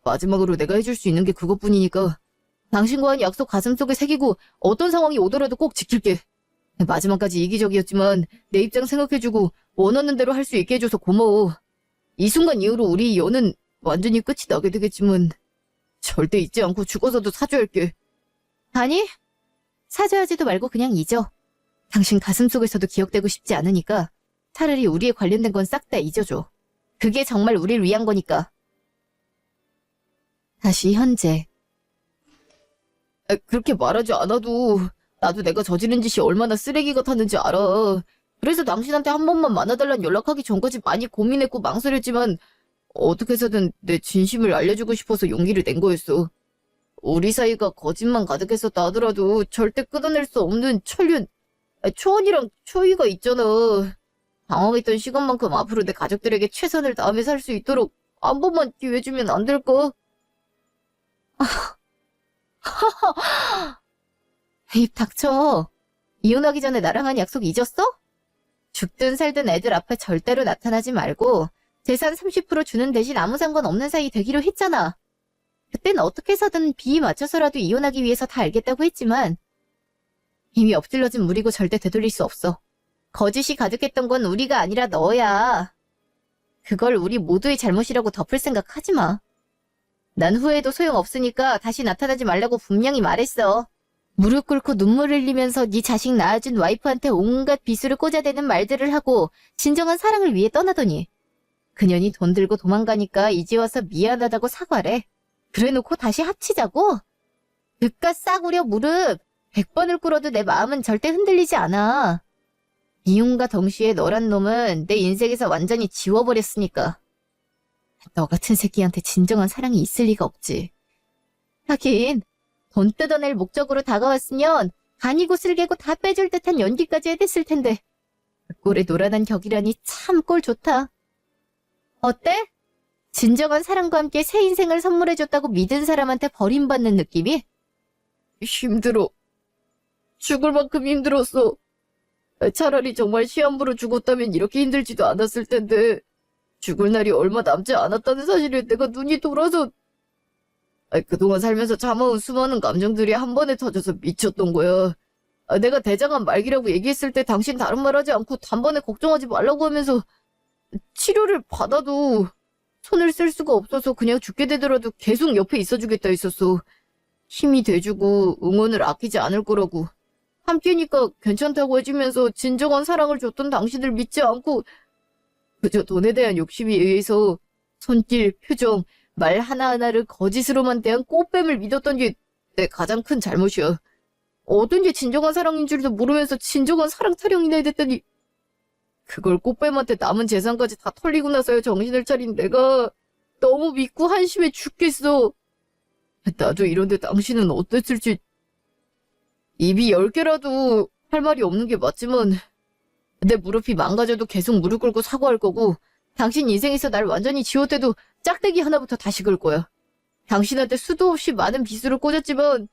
마지막으로 내가 해줄 수 있는 게 그것뿐이니까 당신과 한 약속 가슴속에 새기고 어떤 상황이 오더라도 꼭 지킬게. 마지막까지 이기적이었지만 내 입장 생각해주고 원하는 대로 할 수 있게 해줘서 고마워. 이 순간 이후로 우리 연은 완전히 끝이 나게 되겠지만 절대 잊지 않고 죽어서도 사죄할게. 아니, 사죄하지도 말고 그냥 잊어. 당신 가슴속에서도 기억되고 싶지 않으니까 차라리 우리에 관련된 건 싹 다 잊어줘. 그게 정말 우릴 위한 거니까. 다시 현재. 그렇게 말하지 않아도 나도 내가 저지른 짓이 얼마나 쓰레기 같았는지 알아. 그래서 당신한테 한 번만 만나달란 연락하기 전까지 많이 고민했고 망설였지만 어떻게 해서든 내 진심을 알려주고 싶어서 용기를 낸 거였어. 우리 사이가 거짓만 가득했었다 하더라도 절대 끊어낼 수 없는 초원이랑 초이가 있잖아. 방황했던 시간만큼 앞으로 내 가족들에게 최선을 다하며 살 수 있도록 한 번만 기회 주면 안 될까? 입 닥쳐. 이혼하기 전에 나랑 한 약속 잊었어? 죽든 살든 애들 앞에 절대로 나타나지 말고 재산 30% 주는 대신 아무 상관없는 사이 되기로 했잖아. 그땐 어떻게 해서든 비위 맞춰서라도 이혼하기 위해서 다 알겠다고 했지만 이미 엎질러진 물이고 절대 되돌릴 수 없어. 거짓이 가득했던 건 우리가 아니라 너야. 그걸 우리 모두의 잘못이라고 덮을 생각 하지 마. 난 후회해도 소용없으니까 다시 나타나지 말라고 분명히 말했어. 무릎 꿇고 눈물 흘리면서 네 자식 낳아준 와이프한테 온갖 비수를 꽂아대는 말들을 하고 진정한 사랑을 위해 떠나더니 그년이 돈 들고 도망가니까 이제 와서 미안하다고 사과래. 그래놓고 다시 합치자고? 그깟 싸구려 무릎 100번을 꿇어도 내 마음은 절대 흔들리지 않아. 이혼과 동시에 너란 놈은 내 인생에서 완전히 지워버렸으니까. 너 같은 새끼한테 진정한 사랑이 있을 리가 없지. 하긴 돈 뜯어낼 목적으로 다가왔으면 간이고 쓸개고 다 빼줄 듯한 연기까지 해댔을 텐데 꼴에 노란한 격이라니 참 꼴 좋다. 어때? 진정한 사랑과 함께 새 인생을 선물해줬다고 믿은 사람한테 버림받는 느낌이? 힘들어. 죽을 만큼 힘들었어. 차라리 정말 시한부로 죽었다면 이렇게 힘들지도 않았을 텐데 죽을 날이 얼마 남지 않았다는 사실에 내가 눈이 돌아서 그동안 살면서 참아온 수많은 감정들이 한 번에 터져서 미쳤던 거야. 내가 대장암 말기라고 얘기했을 때 당신 다른 말 하지 않고 단번에 걱정하지 말라고 하면서 치료를 받아도 손을 쓸 수가 없어서 그냥 죽게 되더라도 계속 옆에 있어주겠다 했었어. 힘이 돼주고 응원을 아끼지 않을 거라고. 함께니까 괜찮다고 해주면서 진정한 사랑을 줬던 당신을 믿지 않고 그저 돈에 대한 욕심에 의해서 손길, 표정, 말 하나하나를 거짓으로만 대한 꽃뱀을 믿었던 게 내 가장 큰 잘못이야. 어떤 게 진정한 사랑인 줄도 모르면서 진정한 사랑 타령이나 해댔더니 그걸 꽃뱀한테 남은 재산까지 다 털리고 나서야 정신을 차린 내가 너무 믿고 한심해 죽겠어. 나도 이런데 당신은 어땠을지. 입이 10개라도 할 말이 없는 게 맞지만 내 무릎이 망가져도 계속 무릎 꿇고 사과할 거고 당신 인생에서 날 완전히 지웠대도 짝대기 하나부터 다시 걸 거야. 당신한테 수도 없이 많은 비수를 꽂았지만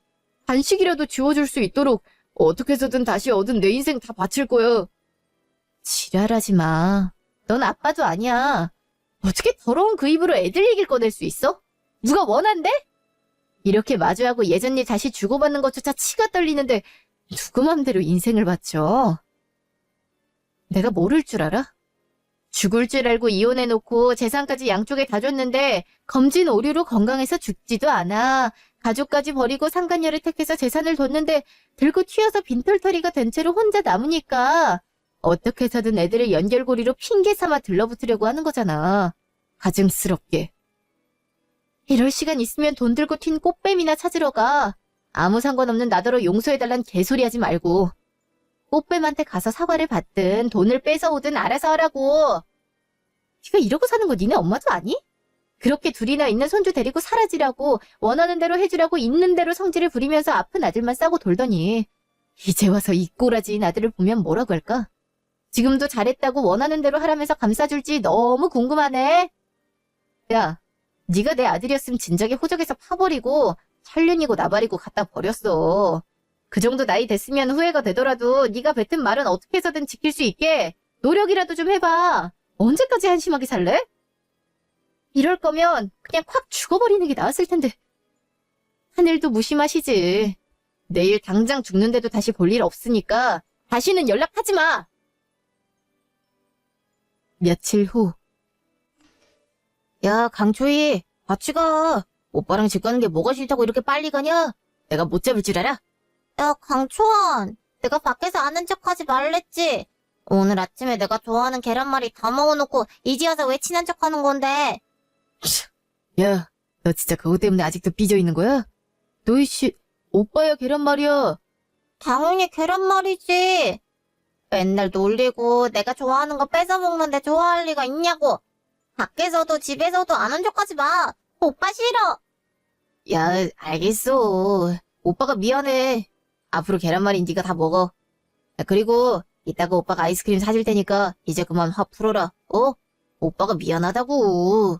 반씩이라도 지워줄 수 있도록 어떻게 해서든 다시 얻은 내 인생 다 바칠 거야. 지랄하지 마. 넌 아빠도 아니야. 어떻게 더러운 그 입으로 애들 얘기를 꺼낼 수 있어? 누가 원한대? 이렇게 마주하고 예전 일 다시 주고받는 것조차 치가 떨리는데 누구 맘대로 인생을 바쳐? 내가 모를 줄 알아? 죽을 줄 알고 이혼해놓고 재산까지 양쪽에 다 줬는데 검진 오류로 건강해서 죽지도 않아. 가족까지 버리고 상간녀를 택해서 재산을 뒀는데 들고 튀어서 빈털터리가 된 채로 혼자 남으니까 어떻게 해서든 애들을 연결고리로 핑계 삼아 들러붙으려고 하는 거잖아. 가증스럽게. 이럴 시간 있으면 돈 들고 튄 꽃뱀이나 찾으러 가. 아무 상관없는 나더러 용서해달란 개소리 하지 말고. 꽃뱀한테 가서 사과를 받든 돈을 뺏어오든 알아서 하라고. 네가 이러고 사는 거 니네 엄마도 아니? 그렇게 둘이나 있는 손주 데리고 사라지라고 원하는 대로 해주라고 있는 대로 성질을 부리면서 아픈 아들만 싸고 돌더니 이제 와서 이 꼬라지인 아들을 보면 뭐라고 할까? 지금도 잘했다고 원하는 대로 하라면서 감싸줄지 너무 궁금하네. 야, 네가 내 아들이었으면 진작에 호적에서 파버리고 살륜이고 나발이고 갖다 버렸어. 그 정도 나이 됐으면 후회가 되더라도 네가 뱉은 말은 어떻게 해서든 지킬 수 있게 노력이라도 좀 해봐. 언제까지 한심하게 살래? 이럴 거면 그냥 콱 죽어버리는 게 나았을 텐데. 하늘도 무심하시지. 내일 당장 죽는데도 다시 볼 일 없으니까 다시는 연락하지 마. 며칠 후. 야, 강초희, 같이 가. 오빠랑 집 가는 게 뭐가 싫다고 이렇게 빨리 가냐? 내가 못 잡을 줄 알아? 야, 강초원. 내가 밖에서 아는 척하지 말랬지. 오늘 아침에 내가 좋아하는 계란말이 다 먹어놓고 이제 와서 왜 친한 척하는 건데? 야, 너 진짜 그거 때문에 아직도 삐져 있는 거야? 너 이씨, 오빠야 계란말이야. 당연히 계란말이지. 맨날 놀리고 내가 좋아하는 거 뺏어 먹는데 좋아할 리가 있냐고. 밖에서도 집에서도 아는 척하지 마. 오빠 싫어. 야, 알겠어. 오빠가 미안해. 앞으로 계란말이 네가 다 먹어. 야, 그리고 이따가 오빠가 아이스크림 사줄 테니까 이제 그만 화 풀어라. 어? 오빠가 미안하다고.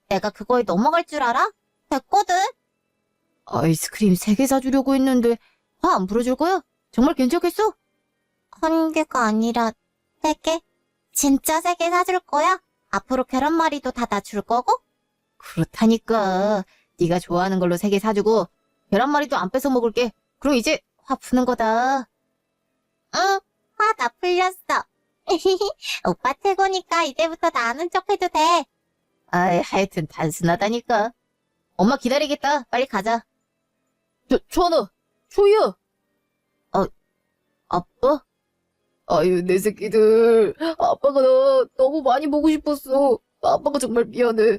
내가 그거에 넘어갈 줄 알아? 됐거든. 아이스크림 3개 사주려고 했는데 화 안 풀어줄 거야? 정말 괜찮겠어? 한 개가 아니라 3개? 진짜 3개 사줄 거야? 앞으로 계란말이도 다 나 줄 거고? 그렇다니까. 네가 좋아하는 걸로 3개 사주고 계란말이도 안 뺏어 먹을게. 그럼 이제 화 푸는 거다. 응, 화 다 풀렸어. 오빠 최고니까 이제부터 나 아는 척 해도 돼. 아이, 하여튼 단순하다니까. 엄마 기다리겠다. 빨리 가자. 초아나, 초이야. 아빠? 아유, 내 새끼들. 아빠가 나 너무 많이 보고 싶었어. 아빠가 정말 미안해.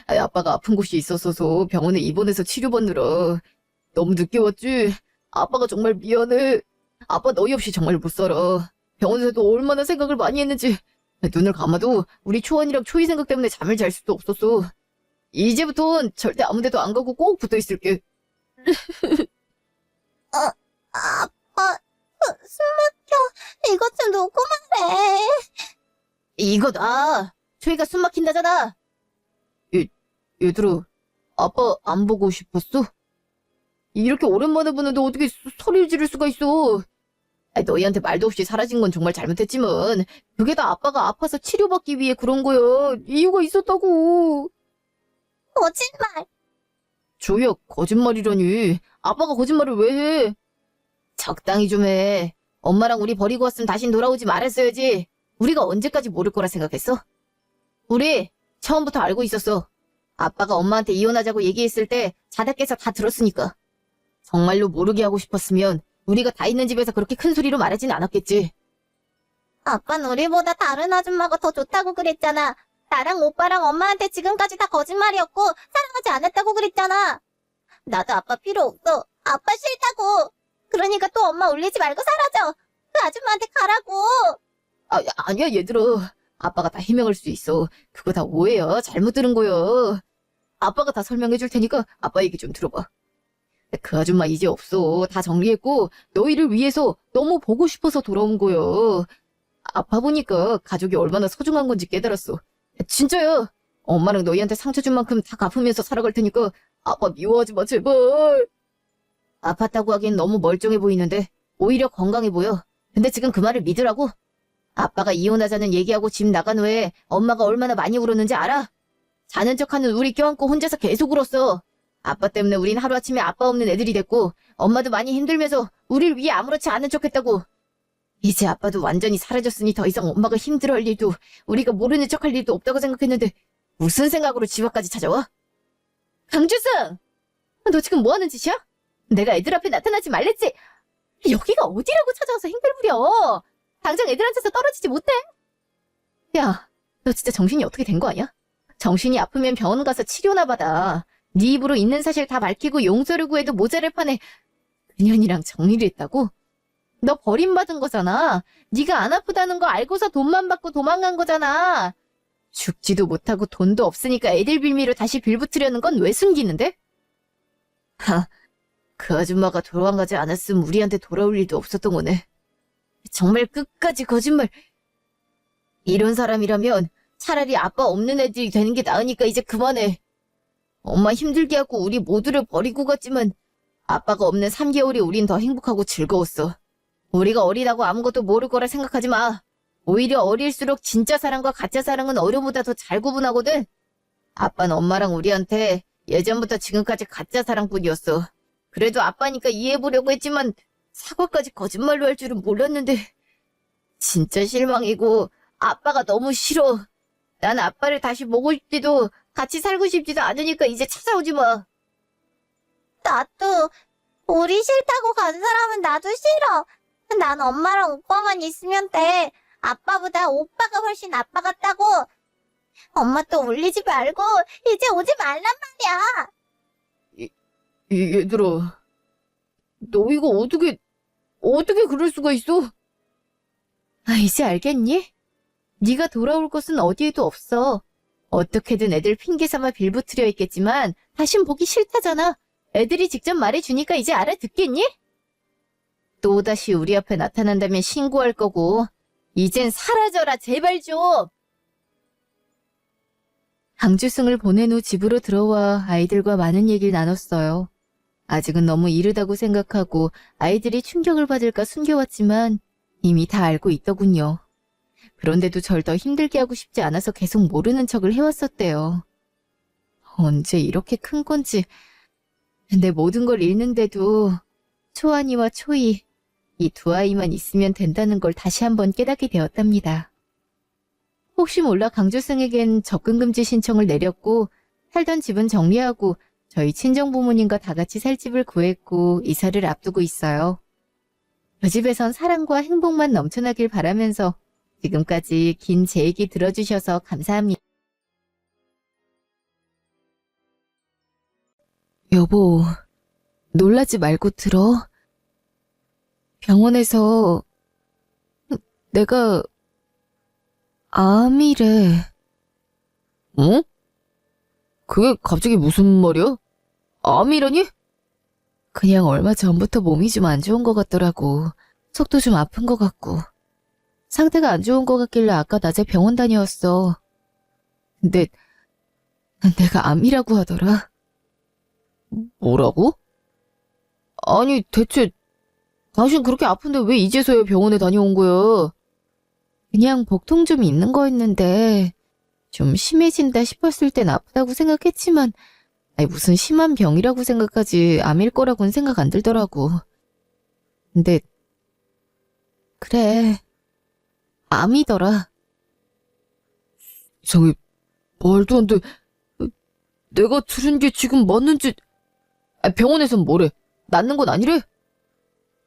아이, 아빠가 아픈 곳이 있었어서 병원에 입원해서 치료받느라. 너무 늦게 왔지? 아빠가 정말 미안해. 아빠 너희 없이 정말 못 살아. 병원에서도 얼마나 생각을 많이 했는지. 눈을 감아도 우리 초원이랑 초이 생각 때문에 잠을 잘 수도 없었어. 이제부턴 절대 아무 데도 안 가고 꼭 붙어 있을게. 아빠, 숨 막혀. 이것 좀 놓고 말해. 이거 나 초이가 숨 막힌다잖아. 얘들아, 아빠 안 보고 싶었어? 이렇게 오랜만에 보는데 어떻게 소리를 지를 수가 있어? 아니, 너희한테 말도 없이 사라진 건 정말 잘못했지만 그게 다 아빠가 아파서 치료받기 위해 그런 거야. 이유가 있었다고. 거짓말. 조야, 거짓말이라니. 아빠가 거짓말을 왜 해? 적당히 좀 해. 엄마랑 우리 버리고 왔으면 다신 돌아오지 말았어야지. 우리가 언제까지 모를 거라 생각했어? 우리 처음부터 알고 있었어. 아빠가 엄마한테 이혼하자고 얘기했을 때 자다께서 다 들었으니까. 정말로 모르게 하고 싶었으면 우리가 다 있는 집에서 그렇게 큰 소리로 말하진 않았겠지. 아빠는 우리보다 다른 아줌마가 더 좋다고 그랬잖아. 나랑 오빠랑 엄마한테 지금까지 다 거짓말이었고 사랑하지 않았다고 그랬잖아. 나도 아빠 필요 없어. 아빠 싫다고. 그러니까 또 엄마 울리지 말고 사라져. 그 아줌마한테 가라고. 아니야, 얘들아. 아빠가 다 해명할 수 있어. 그거 다 오해야. 잘못 들은 거야. 아빠가 다 설명해 줄 테니까 아빠 얘기 좀 들어봐. 그 아줌마 이제 없어. 다 정리했고 너희를 위해서 너무 보고 싶어서 돌아온 거야. 아파 보니까 가족이 얼마나 소중한 건지 깨달았어. 진짜야. 엄마랑 너희한테 상처 준 만큼 다 갚으면서 살아갈 테니까 아빠 미워하지 마, 제발. 아팠다고 하기엔 너무 멀쩡해 보이는데 오히려 건강해 보여. 근데 지금 그 말을 믿으라고? 아빠가 이혼하자는 얘기하고 집 나간 후에 엄마가 얼마나 많이 울었는지 알아? 자는 척하는 우리 껴안고 혼자서 계속 울었어. 아빠 때문에 우린 하루아침에 아빠 없는 애들이 됐고 엄마도 많이 힘들면서 우릴 위해 아무렇지 않은 척했다고. 이제 아빠도 완전히 사라졌으니 더 이상 엄마가 힘들어할 일도 우리가 모르는 척할 일도 없다고 생각했는데 무슨 생각으로 집 앞까지 찾아와? 강주승! 너 지금 뭐 하는 짓이야? 내가 애들 앞에 나타나지 말랬지? 여기가 어디라고 찾아와서 행패를 부려? 당장 애들한테서 떨어지지 못해? 야, 너 진짜 정신이 어떻게 된 거 아니야? 정신이 아프면 병원 가서 치료나 받아. 네 입으로 있는 사실 다 밝히고 용서를 구해도 모자랄 판에 그년이랑 정리를 했다고? 너 버림받은 거잖아. 네가 안 아프다는 거 알고서 돈만 받고 도망간 거잖아. 죽지도 못하고 돈도 없으니까 애들 빌미로 다시 빌붙으려는 건 왜 숨기는데? 그 아줌마가 도망가지 않았으면 우리한테 돌아올 일도 없었던 거네. 정말 끝까지 거짓말. 이런 사람이라면 차라리 아빠 없는 애들이 되는 게 나으니까 이제 그만해. 엄마 힘들게 하고 우리 모두를 버리고 갔지만 아빠가 없는 3개월이 우린 더 행복하고 즐거웠어. 우리가 어리다고 아무것도 모를 거라 생각하지 마. 오히려 어릴수록 진짜 사랑과 가짜 사랑은 어려보다 더 잘 구분하거든. 아빠는 엄마랑 우리한테 예전부터 지금까지 가짜 사랑뿐이었어. 그래도 아빠니까 이해해보려고 했지만 사과까지 거짓말로 할 줄은 몰랐는데 진짜 실망이고 아빠가 너무 싫어. 난 아빠를 다시 보고 싶지도 같이 살고 싶지도 않으니까 이제 찾아오지 마. 나도 우리 싫다고 간 사람은 나도 싫어. 난 엄마랑 오빠만 있으면 돼. 아빠보다 오빠가 훨씬 아빠 같다고. 엄마 또 울리지 말고 이제 오지 말란 말이야. 얘들아, 너 이거 어떻게 그럴 수가 있어? 이제 알겠니? 네가 돌아올 곳은 어디에도 없어. 어떻게든 애들 핑계 삼아 빌붙으려 했겠지만 다신 보기 싫다잖아. 애들이 직접 말해주니까 이제 알아듣겠니? 또다시 우리 앞에 나타난다면 신고할 거고 이젠 사라져라 제발 좀. 강주승을 보낸 후 집으로 들어와 아이들과 많은 얘기를 나눴어요. 아직은 너무 이르다고 생각하고 아이들이 충격을 받을까 숨겨왔지만 이미 다 알고 있더군요. 그런데도 절 더 힘들게 하고 싶지 않아서 계속 모르는 척을 해왔었대요. 언제 이렇게 큰 건지 내 모든 걸 잃는데도 초안이와 초이 이 두 아이만 있으면 된다는 걸 다시 한번 깨닫게 되었답니다. 혹시 몰라 강주승에겐 접근금지 신청을 내렸고 살던 집은 정리하고 저희 친정부모님과 다 같이 살 집을 구했고 이사를 앞두고 있어요. 그 집에선 사랑과 행복만 넘쳐나길 바라면서 지금까지 긴 제 얘기 들어주셔서 감사합니다. 여보, 놀라지 말고 들어. 병원에서 내가 암이래. 어? 그게 갑자기 무슨 말이야? 암이라니? 그냥 얼마 전부터 몸이 좀 안 좋은 것 같더라고. 속도 좀 아픈 것 같고. 상태가 안 좋은 것 같길래 아까 낮에 병원 다녀왔어. 근데 내가 암이라고 하더라. 뭐라고? 아니, 대체 당신 그렇게 아픈데 왜 이제서야 병원에 다녀온 거야? 그냥 복통 좀 있는 거였는데 좀 심해진다 싶었을 땐 아프다고 생각했지만 아니 무슨 심한 병이라고 생각하지 암일 거라고는 생각 안 들더라고. 근데 그래 암이더라. 이상해. 말도 안 돼. 내가 들은 게 지금 맞는지. 병원에선 뭐래? 낫는 건 아니래?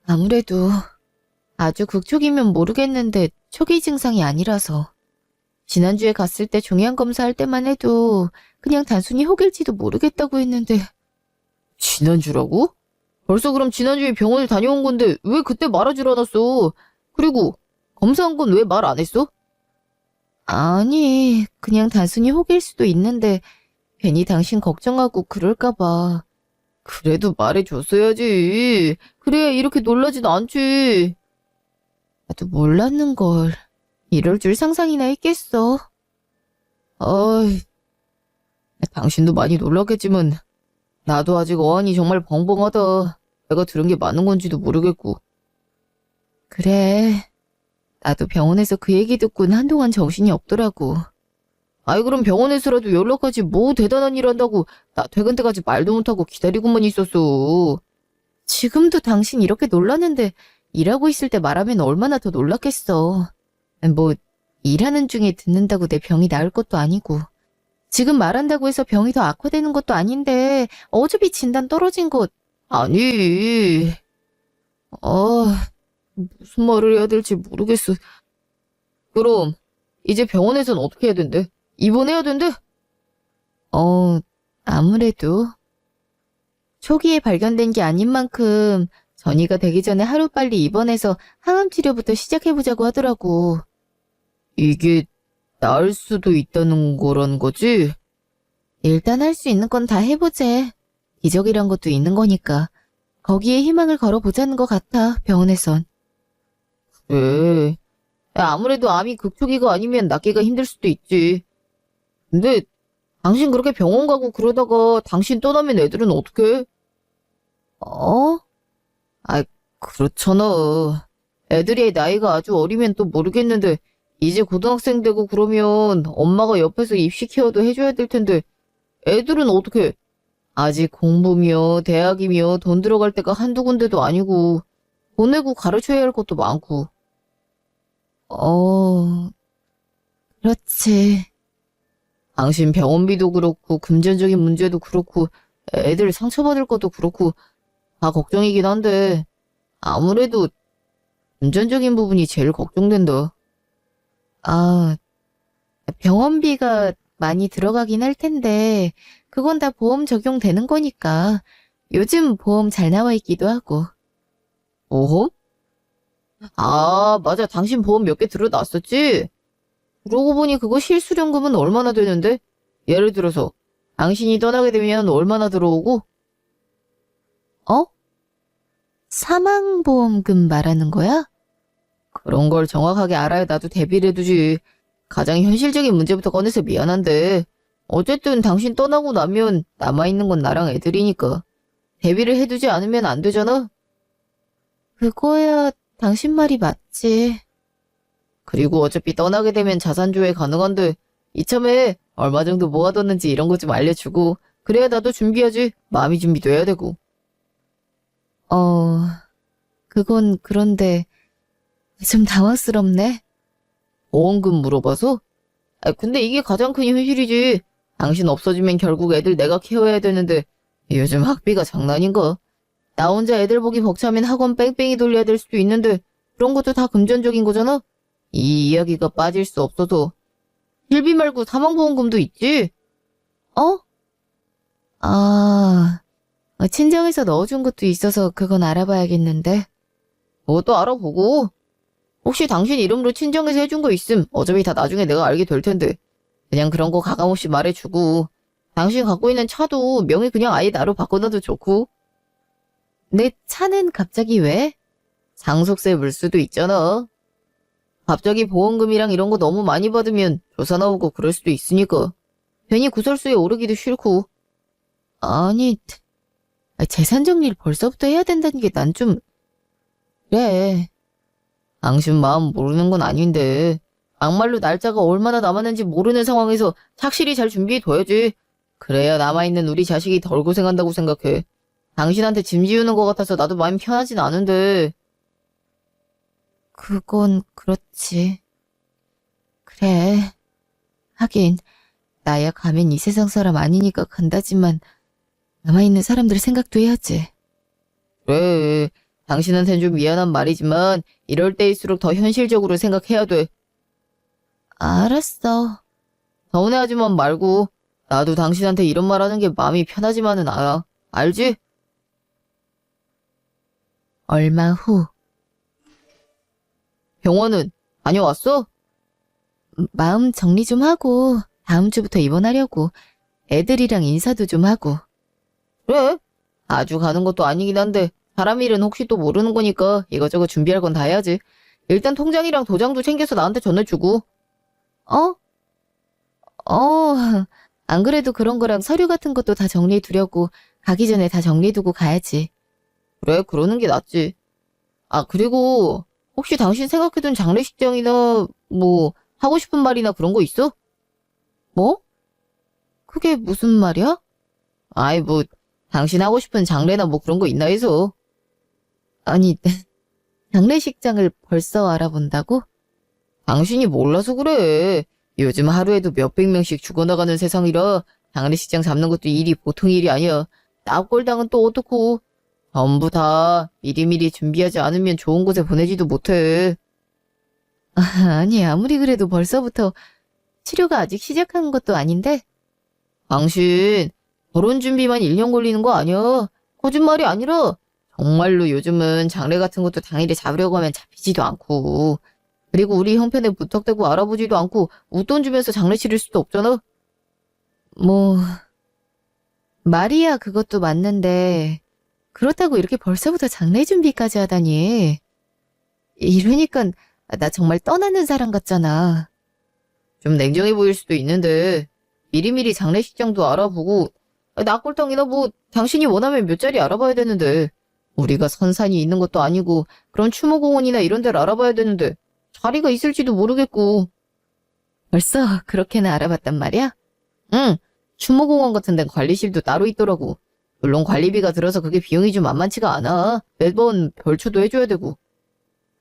아무래도 아주 극초기면 모르겠는데 초기 증상이 아니라서. 지난주에 갔을 때 종양 검사할 때만 해도 그냥 단순히 혹일지도 모르겠다고 했는데. 지난주라고? 벌써 그럼 지난주에 병원을 다녀온 건데 왜 그때 말하질 않았어? 그리고 검사한 건 왜 말 안 했어? 아니, 그냥 단순히 혹일 수도 있는데 괜히 당신 걱정하고 그럴까 봐. 그래도 말해줬어야지. 그래야 이렇게 놀라진 않지. 나도 몰랐는걸. 이럴 줄 상상이나 했겠어. 어이, 당신도 많이 놀랐겠지만 나도 아직 어안이 정말 벙벙하다. 내가 들은 게 맞는 건지도 모르겠고. 그래. 나도 병원에서 그 얘기 듣고는 한동안 정신이 없더라고. 아이 그럼 병원에서라도 연락하지 뭐 대단한 일 한다고 나 퇴근 때까지 말도 못하고 기다리고만 있었어. 지금도 당신 이렇게 놀랐는데 일하고 있을 때 말하면 얼마나 더 놀랐겠어. 뭐 일하는 중에 듣는다고 내 병이 나을 것도 아니고 지금 말한다고 해서 병이 더 악화되는 것도 아닌데 어차피 진단 떨어진 것. 아니. 무슨 말을 해야 될지 모르겠어. 그럼 이제 병원에선 어떻게 해야 된대? 입원해야 된대? 아무래도 초기에 발견된 게 아닌 만큼 전이가 되기 전에 하루빨리 입원해서 항암 치료부터 시작해보자고 하더라고. 이게 나을 수도 있다는 거란 거지? 일단 할 수 있는 건 다 해보재. 기적이란 것도 있는 거니까. 거기에 희망을 걸어보자는 것 같아, 병원에선. 그래. 아무래도 암이 극초기가 아니면 낫기가 힘들 수도 있지. 근데 당신 그렇게 병원 가고 그러다가 당신 떠나면 애들은 어떡해? 어? 그렇잖아. 애들이 나이가 아주 어리면 또 모르겠는데 이제 고등학생 되고 그러면 엄마가 옆에서 입시 케어도 해줘야 될 텐데 애들은 어떡해? 아직 공부며 대학이며 돈 들어갈 데가 한두 군데도 아니고 보내고 가르쳐야 할 것도 많고. 그렇지. 당신 병원비도 그렇고 금전적인 문제도 그렇고 애들 상처받을 것도 그렇고 다 걱정이긴 한데 아무래도 금전적인 부분이 제일 걱정된다. 병원비가 많이 들어가긴 할 텐데 그건 다 보험 적용되는 거니까 요즘 보험 잘 나와 있기도 하고. 보험? 맞아. 당신 보험 몇 개 들어놨었지? 그러고 보니 그거 실수령금은 얼마나 되는데? 예를 들어서 당신이 떠나게 되면 얼마나 들어오고? 사망보험금 말하는 거야? 그런 걸 정확하게 알아야 나도 대비를 해두지. 가장 현실적인 문제부터 꺼내서 미안한데 어쨌든 당신 떠나고 나면 남아있는 건 나랑 애들이니까 대비를 해두지 않으면 안 되잖아? 그거야 당신 말이 맞지. 그리고 어차피 떠나게 되면 자산 조회 가능한데 이참에 얼마 정도 모아뒀는지 이런 거 좀 알려주고 그래야 나도 준비하지. 마음이 준비돼야 되고. 그건 그런데 좀 당황스럽네. 보험금 물어봐서? 근데 이게 가장 큰 현실이지. 당신 없어지면 결국 애들 내가 케어해야 되는데 요즘 학비가 장난인가? 나 혼자 애들 보기 벅차면 학원 뺑뺑이 돌려야 될 수도 있는데 그런 것도 다 금전적인 거잖아? 이 이야기가 빠질 수 없어서. 실비 말고 사망보험금도 있지? 친정에서 넣어준 것도 있어서 그건 알아봐야겠는데. 그것도 알아보고. 혹시 당신 이름으로 친정에서 해준 거 있음 어차피 다 나중에 내가 알게 될 텐데 그냥 그런 거 가감없이 말해주고 당신 갖고 있는 차도 명의 그냥 아예 나로 바꿔놔도 좋고. 내 차는 갑자기 왜? 상속세 물수도 있잖아. 갑자기 보험금이랑 이런 거 너무 많이 받으면 조사 나오고 그럴 수도 있으니까 괜히 구설수에 오르기도 싫고. 아니, 재산 정리를 벌써부터 해야 된다는 게 난 좀... 그래. 당신 마음 모르는 건 아닌데 막말로 날짜가 얼마나 남았는지 모르는 상황에서 착실히 잘 준비해둬야지. 그래야 남아있는 우리 자식이 덜 고생한다고 생각해. 당신한테 짐 지우는 것 같아서 나도 마음이 편하진 않은데. 그건 그렇지. 그래. 하긴 나야 가면 이 세상 사람 아니니까 간다지만 남아있는 사람들 생각도 해야지. 그래. 당신한텐 좀 미안한 말이지만 이럴 때일수록 더 현실적으로 생각해야 돼. 알았어. 서운해하지만 말고 나도 당신한테 이런 말 하는 게 마음이 편하지만은 않아. 알지? 얼마 후 병원은 다녀왔어? 마음 정리 좀 하고 다음 주부터 입원하려고. 애들이랑 인사도 좀 하고. 그래. 아주 가는 것도 아니긴 한데 사람 일은 혹시 또 모르는 거니까 이것저것 준비할 건 다 해야지. 일단 통장이랑 도장도 챙겨서 나한테 전해주고. 안 그래도 그런 거랑 서류 같은 것도 다 정리해 두려고 가기 전에 다 정리해 두고 가야지. 그래, 그러는 게 낫지. 그리고 혹시 당신 생각해둔 장례식장이나 뭐 하고 싶은 말이나 그런 거 있어? 뭐? 그게 무슨 말이야? 아이 뭐 당신 하고 싶은 장례나 뭐 그런 거 있나 해서. 아니, 장례식장을 벌써 알아본다고? 당신이 몰라서 그래. 요즘 하루에도 몇백 명씩 죽어나가는 세상이라 장례식장 잡는 것도 일이 보통 일이 아니야. 납골당은 또 어떻고. 전부 다 미리미리 준비하지 않으면 좋은 곳에 보내지도 못해. 아니, 아무리 그래도 벌써부터 치료가 아직 시작한 것도 아닌데? 당신 결혼 준비만 1년 걸리는 거 아니야. 거짓말이 아니라 정말로 요즘은 장례 같은 것도 당일에 잡으려고 하면 잡히지도 않고 그리고 우리 형편에 무턱대고 알아보지도 않고 웃돈 주면서 장례 치를 수도 없잖아. 뭐, 말이야 그것도 맞는데 그렇다고 이렇게 벌써부터 장례 준비까지 하다니. 이러니까 나 정말 떠나는 사람 같잖아. 좀 냉정해 보일 수도 있는데 미리미리 장례식장도 알아보고 낙골당이나 뭐 당신이 원하면 몇 자리 알아봐야 되는데 우리가 선산이 있는 것도 아니고 그런 추모공원이나 이런 데를 알아봐야 되는데 자리가 있을지도 모르겠고. 벌써 그렇게나 알아봤단 말이야? 응, 추모공원 같은 데는 관리실도 따로 있더라고. 물론 관리비가 들어서 그게 비용이 좀 만만치가 않아. 매번 별초도 해줘야 되고.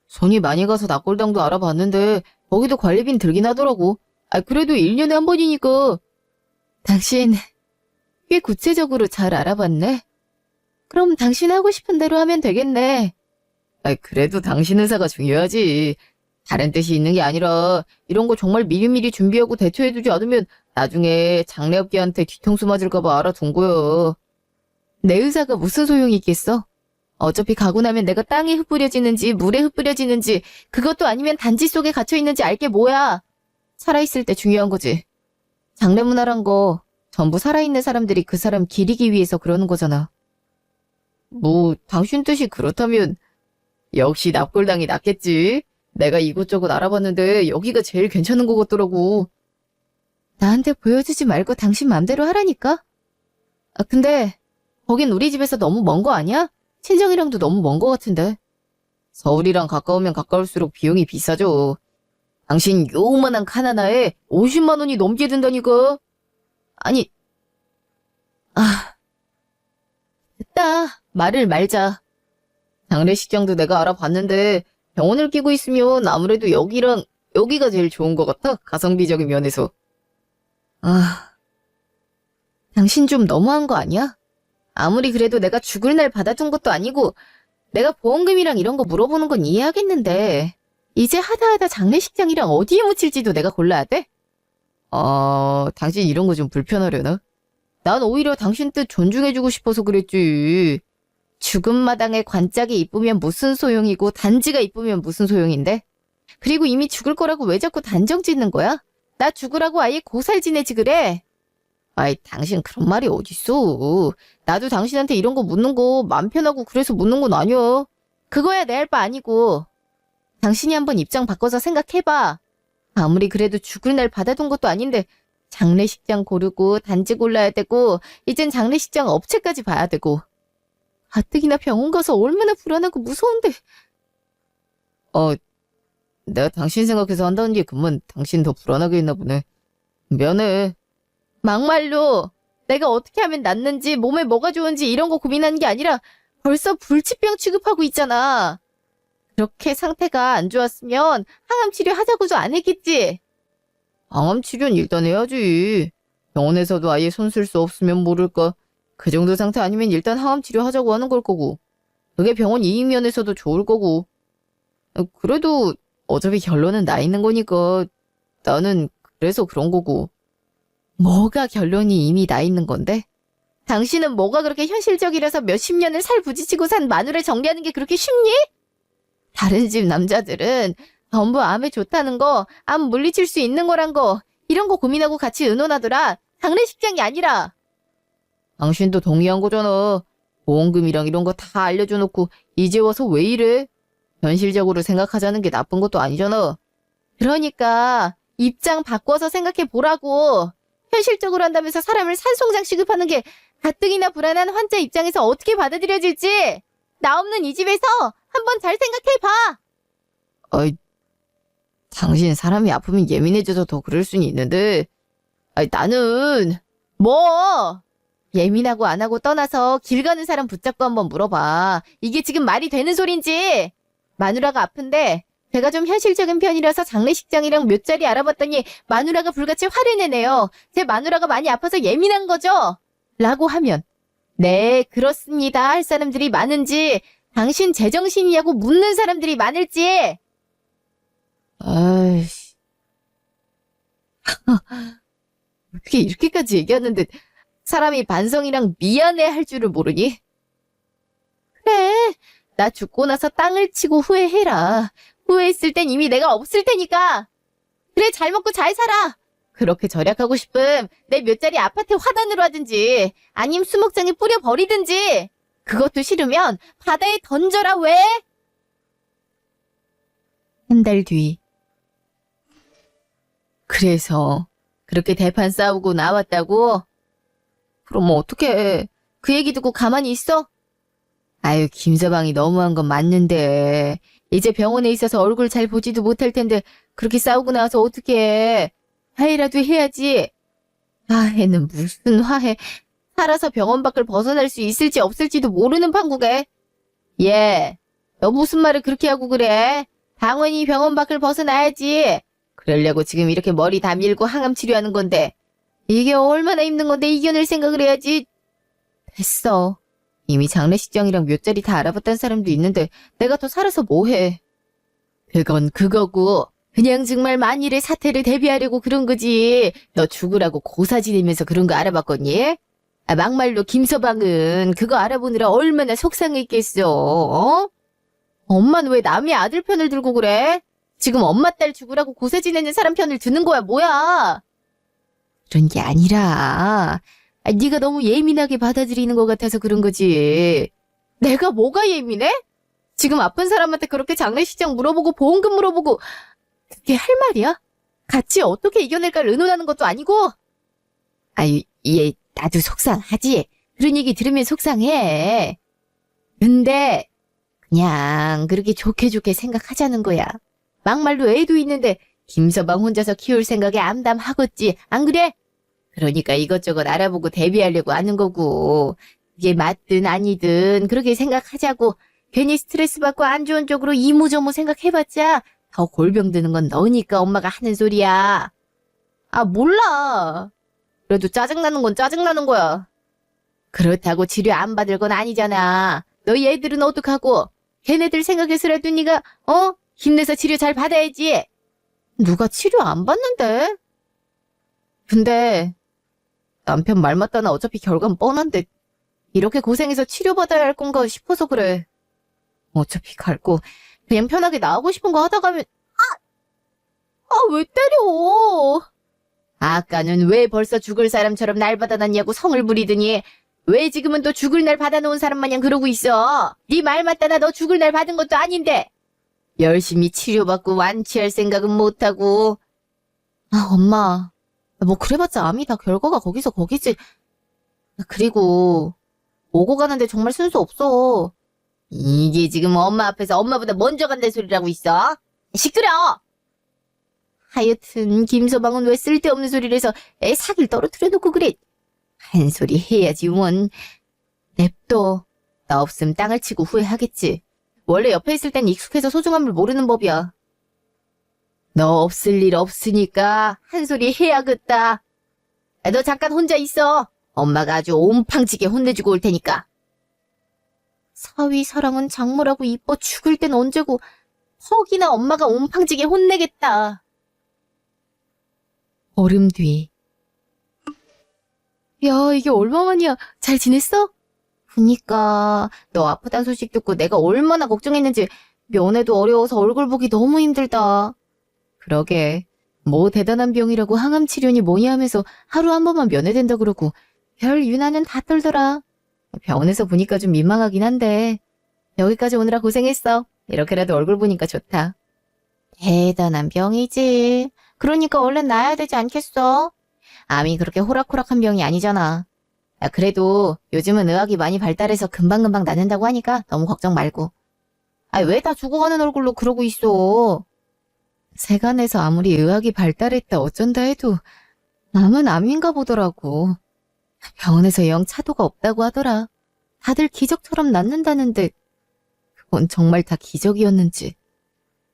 손이 많이 가서 낙골당도 알아봤는데 거기도 관리비는 들긴 하더라고. 그래도 1년에 한 번이니까. 당신 꽤 구체적으로 잘 알아봤네. 그럼 당신 하고 싶은 대로 하면 되겠네. 그래도 당신 의사가 중요하지. 다른 뜻이 있는 게 아니라 이런 거 정말 미리미리 준비하고 대처해두지 않으면 나중에 장례업계한테 뒤통수 맞을까봐 알아둔 거야. 내 의사가 무슨 소용이 있겠어? 어차피 가고 나면 내가 땅에 흩뿌려지는지 물에 흩뿌려지는지 그것도 아니면 단지 속에 갇혀있는지 알게 뭐야. 살아있을 때 중요한 거지. 장례문화란 거 전부 살아있는 사람들이 그 사람 기리기 위해서 그러는 거잖아. 뭐 당신 뜻이 그렇다면 역시 납골당이 낫겠지. 내가 이곳저곳 알아봤는데 여기가 제일 괜찮은 것 같더라고. 나한테 보여주지 말고 당신 맘대로 하라니까. 아, 근데 거긴 우리 집에서 너무 먼 거 아니야? 친정이랑도 너무 먼 거 같은데. 서울이랑 가까우면 가까울수록 비용이 비싸죠. 당신 요만한 칸 하나에 50만 원이 넘게 든다니까. 아니, 됐다. 말을 말자. 장례식장도 내가 알아봤는데 병원을 끼고 있으면 아무래도 여기랑 여기가 제일 좋은 것 같아. 가성비적인 면에서. 당신 좀 너무한 거 아니야? 아무리 그래도 내가 죽을 날 받아둔 것도 아니고 내가 보험금이랑 이런 거 물어보는 건 이해하겠는데 이제 하다하다 장례식장이랑 어디에 묻힐지도 내가 골라야 돼? 당신 이런 거 좀 불편하려나? 난 오히려 당신 뜻 존중해주고 싶어서 그랬지. 죽은 마당에 관짝이 이쁘면 무슨 소용이고 단지가 이쁘면 무슨 소용인데? 그리고 이미 죽을 거라고 왜 자꾸 단정 짓는 거야? 나 죽으라고 아예 고살 지내지 그래? 아이, 당신 그런 말이 어딨어. 나도 당신한테 이런 거 묻는 거 맘 편하고 그래서 묻는 건 아니야. 그거야 내 할 바 아니고. 당신이 한번 입장 바꿔서 생각해봐. 아무리 그래도 죽을 날 받아둔 것도 아닌데 장례식장 고르고 단지 골라야 되고 이젠 장례식장 업체까지 봐야 되고 가뜩이나 병원 가서 얼마나 불안하고 무서운데. 내가 당신 생각해서 한다는 게 그만 당신 더 불안하게 했나 보네. 미안해. 막말로 내가 어떻게 하면 낫는지 몸에 뭐가 좋은지 이런 거 고민하는 게 아니라 벌써 불치병 취급하고 있잖아. 그렇게 상태가 안 좋았으면 항암 치료 하자고도 안 했겠지. 항암 치료는 일단 해야지. 병원에서도 아예 손 쓸 수 없으면 모를까. 그 정도 상태 아니면 일단 항암 치료 하자고 하는 걸 거고. 그게 병원 이익 면에서도 좋을 거고. 그래도 어차피 결론은 나 있는 거니까 나는 그래서 그런 거고. 뭐가 결론이 이미 나 있는 건데? 당신은 뭐가 그렇게 현실적이라서 몇십 년을 살 부지치고 산 마누를 정리하는 게 그렇게 쉽니? 다른 집 남자들은 전부 암에 좋다는 거, 암 물리칠 수 있는 거란 거, 이런 거 고민하고 같이 의논하더라. 장례식장이 아니라. 당신도 동의한 거잖아. 보험금이랑 이런 거 다 알려줘 놓고 이제 와서 왜 이래? 현실적으로 생각하자는 게 나쁜 것도 아니잖아. 그러니까 입장 바꿔서 생각해 보라고. 현실적으로 한다면서 사람을 산송장 취급하는 게 가뜩이나 불안한 환자 입장에서 어떻게 받아들여질지 나 없는 이 집에서 한번 잘 생각해봐. 당신 사람이 아프면 예민해져서 더 그럴 수는 있는데 나는 뭐 예민하고 안 하고 떠나서 길 가는 사람 붙잡고 한번 물어봐. 이게 지금 말이 되는 소린지. 마누라가 아픈데 제가 좀 현실적인 편이라서 장례식장이랑 몇 자리 알아봤더니 마누라가 불같이 화를 내네요. 제 마누라가 많이 아파서 예민한 거죠? 라고 하면 네 그렇습니다 할 사람들이 많은지 당신 제정신이냐고 묻는 사람들이 많을지. 아이씨. 어떻게 이렇게까지 얘기하는데 사람이 반성이랑 미안해 할 줄을 모르니? 그래, 나 죽고 나서 땅을 치고 후회해라. 후회했을 땐 이미 내가 없을 테니까. 그래, 잘 먹고 잘 살아. 그렇게 절약하고 싶음 내 몇 자리 아파트 화단으로 하든지 아님 수목장에 뿌려버리든지. 그것도 싫으면 바다에 던져라 왜? 한 달 뒤. 그래서 그렇게 대판 싸우고 나왔다고? 그럼 뭐 어떡해. 그 얘기 듣고 가만히 있어? 아유, 김서방이 너무한 건 맞는데 이제 병원에 있어서 얼굴 잘 보지도 못할 텐데 그렇게 싸우고 나와서 어떡해. 화해라도 해야지. 화해는 무슨 화해. 살아서 병원 밖을 벗어날 수 있을지 없을지도 모르는 판국에. 얘, 너 무슨 말을 그렇게 하고 그래? 당연히 병원 밖을 벗어나야지. 그러려고 지금 이렇게 머리 다 밀고 항암 치료하는 건데 이게 얼마나 힘든 건데 이겨낼 생각을 해야지. 됐어. 이미 장례식장이랑 몇 자리 다 알아봤다는 사람도 있는데 내가 더 살아서 뭐해. 그건 그거고 그냥 정말 만일의 사태를 대비하려고 그런 거지. 너 죽으라고 고사 지내면서 그런 거 알아봤겠니? 막말로 김서방은 그거 알아보느라 얼마나 속상했겠어. 엄마는 왜 남의 아들 편을 들고 그래? 지금 엄마 딸 죽으라고 고세 지내는 사람 편을 드는 거야, 뭐야? 그런 게 아니라, 네가 너무 예민하게 받아들이는 것 같아서 그런 거지. 내가 뭐가 예민해? 지금 아픈 사람한테 그렇게 장례식장 물어보고 보험금 물어보고 그게 할 말이야? 같이 어떻게 이겨낼까를 의논하는 것도 아니고? 얘 나도 속상하지. 그런 얘기 들으면 속상해. 근데 그냥 그렇게 좋게 생각하자는 거야. 막말로 애도 있는데 김서방 혼자서 키울 생각에 암담하겠지. 안 그래? 그러니까 이것저것 알아보고 대비하려고 하는 거고. 그게 맞든 아니든 그렇게 생각하자고. 괜히 스트레스 받고 안 좋은 쪽으로 이모저모 생각해봤자 더 골병 드는 건 너니까 엄마가 하는 소리야. 몰라. 그래도 짜증나는 건 짜증나는 거야. 그렇다고 치료 안 받을 건 아니잖아. 너희 애들은 어떡하고? 걔네들 생각해서라도 네가 힘내서 치료 잘 받아야지. 누가 치료 안 받는데? 근데 남편 말 맞다나 어차피 결과는 뻔한데 이렇게 고생해서 치료받아야 할 건가 싶어서 그래. 어차피 갈고 그냥 편하게 나오고 싶은 거 하다 가면 왜 때려? 아까는 왜 벌써 죽을 사람처럼 날 받아놨냐고 성을 부리더니 왜 지금은 또 죽을 날 받아놓은 사람 마냥 그러고 있어? 네 말 맞다나 너 죽을 날 받은 것도 아닌데 열심히 치료받고 완치할 생각은 못하고. 엄마, 뭐 그래봤자 암이다. 결과가 거기서 거기지. 그리고 오고 가는데 정말 순서 없어. 이게 지금 엄마 앞에서 엄마보다 먼저 간다는 소리라고 있어? 시끄러! 하여튼 김서방은 왜 쓸데없는 소리를 해서 애 사기를 떨어뜨려 놓고 그래. 한 소리 해야지 원. 냅둬. 나 없음 땅을 치고 후회하겠지. 원래 옆에 있을 땐 익숙해서 소중함을 모르는 법이야. 너 없을 일 없으니까 한 소리 해야겠다. 너 잠깐 혼자 있어. 엄마가 아주 온팡지게 혼내주고 올 테니까. 사위 사랑은 장모라고 이뻐 죽을 땐 언제고 퍽이나 엄마가 온팡지게 혼내겠다. 얼음 뒤. 야, 이게 얼마만이야. 잘 지냈어? 그니까 너 아프단 소식 듣고 내가 얼마나 걱정했는지. 면회도 어려워서 얼굴 보기 너무 힘들다. 그러게. 뭐 대단한 병이라고 항암 치료니 뭐니 하면서 하루 한 번만 면회된다 그러고 별 유난은 다 떨더라. 병원에서 보니까 좀 민망하긴 한데 여기까지 오느라 고생했어. 이렇게라도 얼굴 보니까 좋다. 대단한 병이지. 그러니까 얼른 나아야 되지 않겠어? 암이 그렇게 호락호락한 병이 아니잖아. 그래도 요즘은 의학이 많이 발달해서 금방금방 낫는다고 하니까 너무 걱정 말고. 왜 다 죽어가는 얼굴로 그러고 있어? 세간에서 아무리 의학이 발달했다 어쩐다 해도 암은 암인가 보더라고. 병원에서 영 차도가 없다고 하더라. 다들 기적처럼 낫는다는데 그건 정말 다 기적이었는지.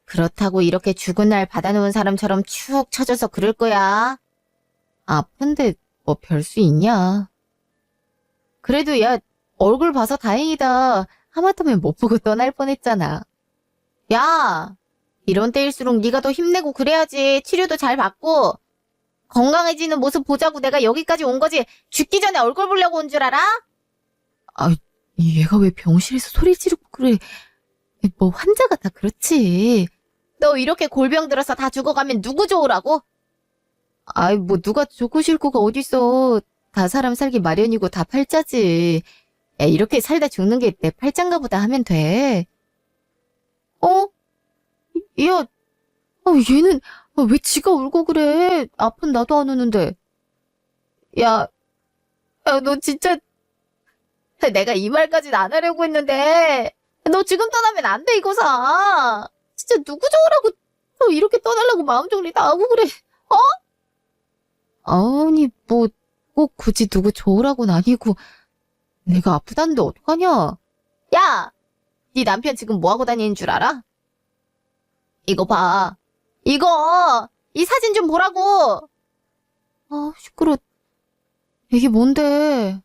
그렇다고 이렇게 죽은 날 받아놓은 사람처럼 축 처져서 그럴 거야. 아픈데 뭐 별 수 있냐. 그래도 야, 얼굴 봐서 다행이다. 하마터면 못 보고 떠날 뻔했잖아. 야, 이런 때일수록 네가 더 힘내고 그래야지. 치료도 잘 받고. 건강해지는 모습 보자고 내가 여기까지 온 거지. 죽기 전에 얼굴 보려고 온 줄 알아? 얘가 왜 병실에서 소리 지르고 그래. 뭐 환자가 다 그렇지. 너 이렇게 골병 들어서 다 죽어가면 누구 좋으라고? 뭐 누가 좋고 싫고가 어딨어. 다 사람 살기 마련이고 다 팔자지. 야, 이렇게 살다 죽는 게 내 팔자인가 보다 하면 돼. 야, 얘는 왜 지가 울고 그래? 아픈 나도 안 우는데. 야, 너 진짜 내가 이 말까지는 안 하려고 했는데 너 지금 떠나면 안 돼, 이거사. 진짜 누구 좋으라고 너 이렇게 떠나려고 마음 정리 다 하고 그래. 아니 뭐 꼭 굳이 누구 좋으라고는 아니고 내가 아프다는데 어떡하냐. 야, 네 남편 지금 뭐하고 다니는 줄 알아? 이거 봐. 이거 이 사진 좀 보라고. 시끄러. 이게 뭔데?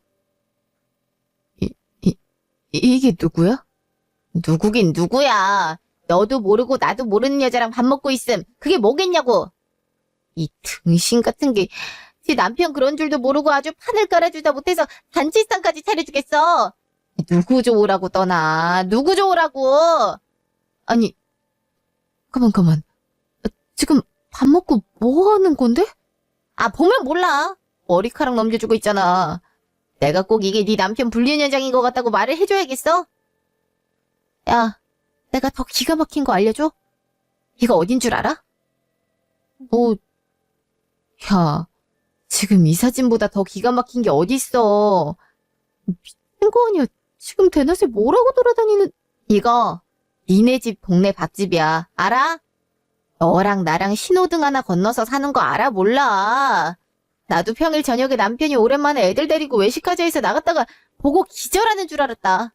이게 누구야? 누구긴 누구야. 너도 모르고 나도 모르는 여자랑 밥 먹고 있음. 그게 뭐겠냐고. 이 등신 같은 게. 지 남편 그런 줄도 모르고 아주 판을 깔아주다 못해서 단체상까지 차려주겠어. 누구 좋으라고 떠나. 누구 좋으라고. 아니, 가만. 지금 밥 먹고 뭐 하는 건데? 아, 보면 몰라. 머리카락 넘겨주고 있잖아. 내가 꼭 이게 네 남편 불륜 현장인 것 같다고 말을 해줘야겠어? 야, 내가 더 기가 막힌 거 알려줘? 이거 어딘 줄 알아? 뭐, 야, 지금 이 사진보다 더 기가 막힌 게 어딨어. 미친 거 아니야. 지금 대낮에 뭐라고 돌아다니는... 이거 니네 집 동네 밥집이야. 알아? 너랑 나랑 신호등 하나 건너서 사는 거 알아? 몰라. 나도 평일 저녁에 남편이 오랜만에 애들 데리고 외식하자 해서 나갔다가 보고 기절하는 줄 알았다.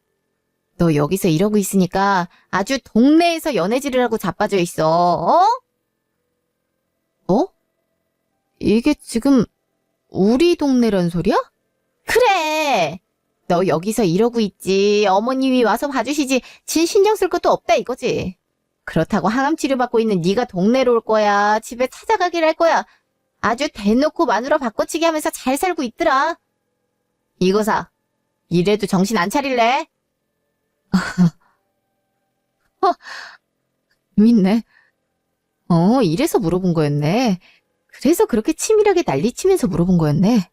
너 여기서 이러고 있으니까 아주 동네에서 연애질을 하고 자빠져 있어. 어? 어? 이게 지금 우리 동네란 소리야? 그래. 너 여기서 이러고 있지. 어머님이 와서 봐주시지. 진 신경 쓸 것도 없다 이거지. 그렇다고 항암 치료받고 있는 네가 동네로 올 거야. 집에 찾아가길 할 거야. 아주 대놓고 마누라 바꿔치기 하면서 잘 살고 있더라. 이거사. 이래도 정신 안 차릴래? 재밌네. 이래서 물어본 거였네. 그래서 그렇게 치밀하게 난리치면서 물어본 거였네.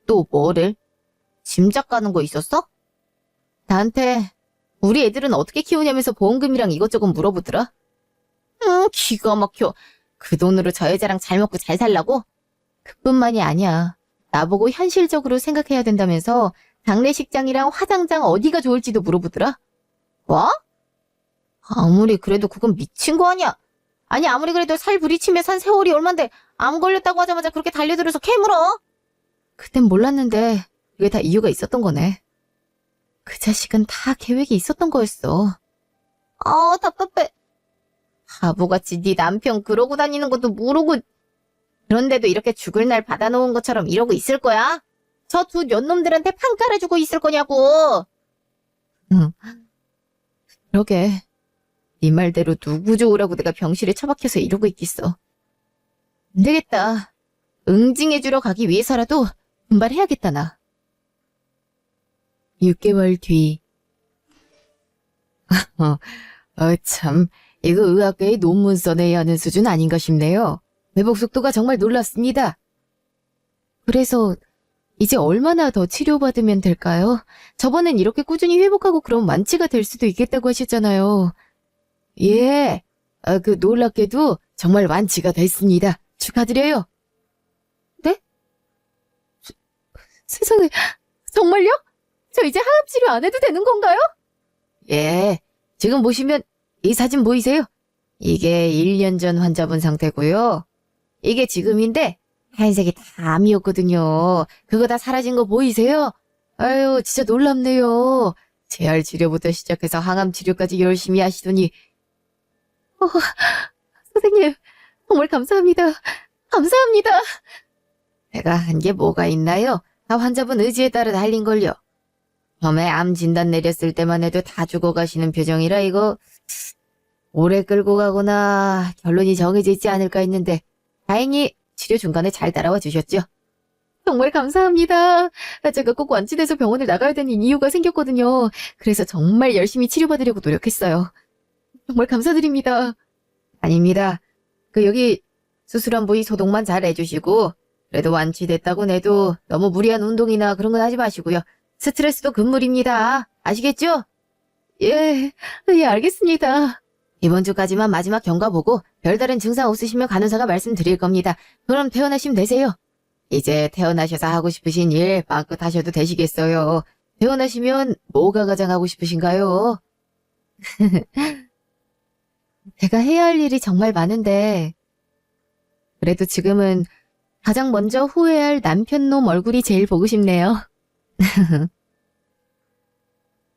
또 뭐를? 짐작 가는 거 있었어? 나한테 우리 애들은 어떻게 키우냐면서 보험금이랑 이것저것 물어보더라. 기가 막혀. 그 돈으로 저 여자랑 잘 먹고 잘 살라고? 그뿐만이 아니야. 나보고 현실적으로 생각해야 된다면서 장례식장이랑 화장장 어디가 좋을지도 물어보더라. 뭐? 아무리 그래도 그건 미친 거 아니야. 아니 아무리 그래도 살 부리치며 산 세월이 얼만데 암 걸렸다고 하자마자 그렇게 달려들어서 캐물어? 그땐 몰랐는데 그게 다 이유가 있었던 거네. 그 자식은 다 계획이 있었던 거였어. 답답해. 바보같이 네 남편 그러고 다니는 것도 모르고 그런데도 이렇게 죽을 날 받아놓은 것처럼 이러고 있을 거야? 저 두 년놈들한테 판 깔아주고 있을 거냐고. 그러게. 네 말대로 누구 좋으라고 내가 병실에 처박혀서 이러고 있겠어. 안 되겠다. 응징해주러 가기 위해서라도 분발해야겠다 나. 6개월 뒤. 참, 이거 의학계의 논문 써내야 하는 수준 아닌가 싶네요. 회복 속도가 정말 놀랍습니다. 그래서 이제 얼마나 더 치료받으면 될까요? 저번엔 이렇게 꾸준히 회복하고 그럼 완치가 될 수도 있겠다고 하셨잖아요. 예, 그 놀랍게도 정말 완치가 됐습니다. 축하드려요. 네? 세상에, 정말요? 저 이제 항암 치료 안 해도 되는 건가요? 예, 지금 보시면 이 사진 보이세요? 이게 1년 전 환자분 상태고요. 이게 지금인데 흰색이 다 암이었거든요. 그거 다 사라진 거 보이세요? 아유, 진짜 놀랍네요. 재활 치료부터 시작해서 항암 치료까지 열심히 하시더니 선생님, 정말 감사합니다. 감사합니다. 제가 한 게 뭐가 있나요? 다 환자분 의지에 따라 달린걸요. 처음에 암 진단 내렸을 때만 해도 다 죽어가시는 표정이라 이거 오래 끌고 가거나 결론이 정해져 있지 않을까 했는데 다행히 치료 중간에 잘 따라와 주셨죠. 정말 감사합니다. 제가 꼭 완치돼서 병원을 나가야 되는 이유가 생겼거든요. 그래서 정말 열심히 치료받으려고 노력했어요. 정말 감사드립니다. 아닙니다. 여기 수술한 부위 소독만 잘 해주시고 그래도 완치됐다고 해도 너무 무리한 운동이나 그런 건 하지 마시고요. 스트레스도 금물입니다. 아시겠죠? 예, 알겠습니다. 이번 주까지만 마지막 경과 보고 별다른 증상 없으시면 간호사가 말씀드릴 겁니다. 그럼 퇴원하시면 되세요. 이제 퇴원하셔서 하고 싶으신 일 마음껏 하셔도 되시겠어요. 퇴원하시면 뭐가 가장 하고 싶으신가요? 제가 해야 할 일이 정말 많은데 그래도 지금은 가장 먼저 후회할 남편놈 얼굴이 제일 보고 싶네요.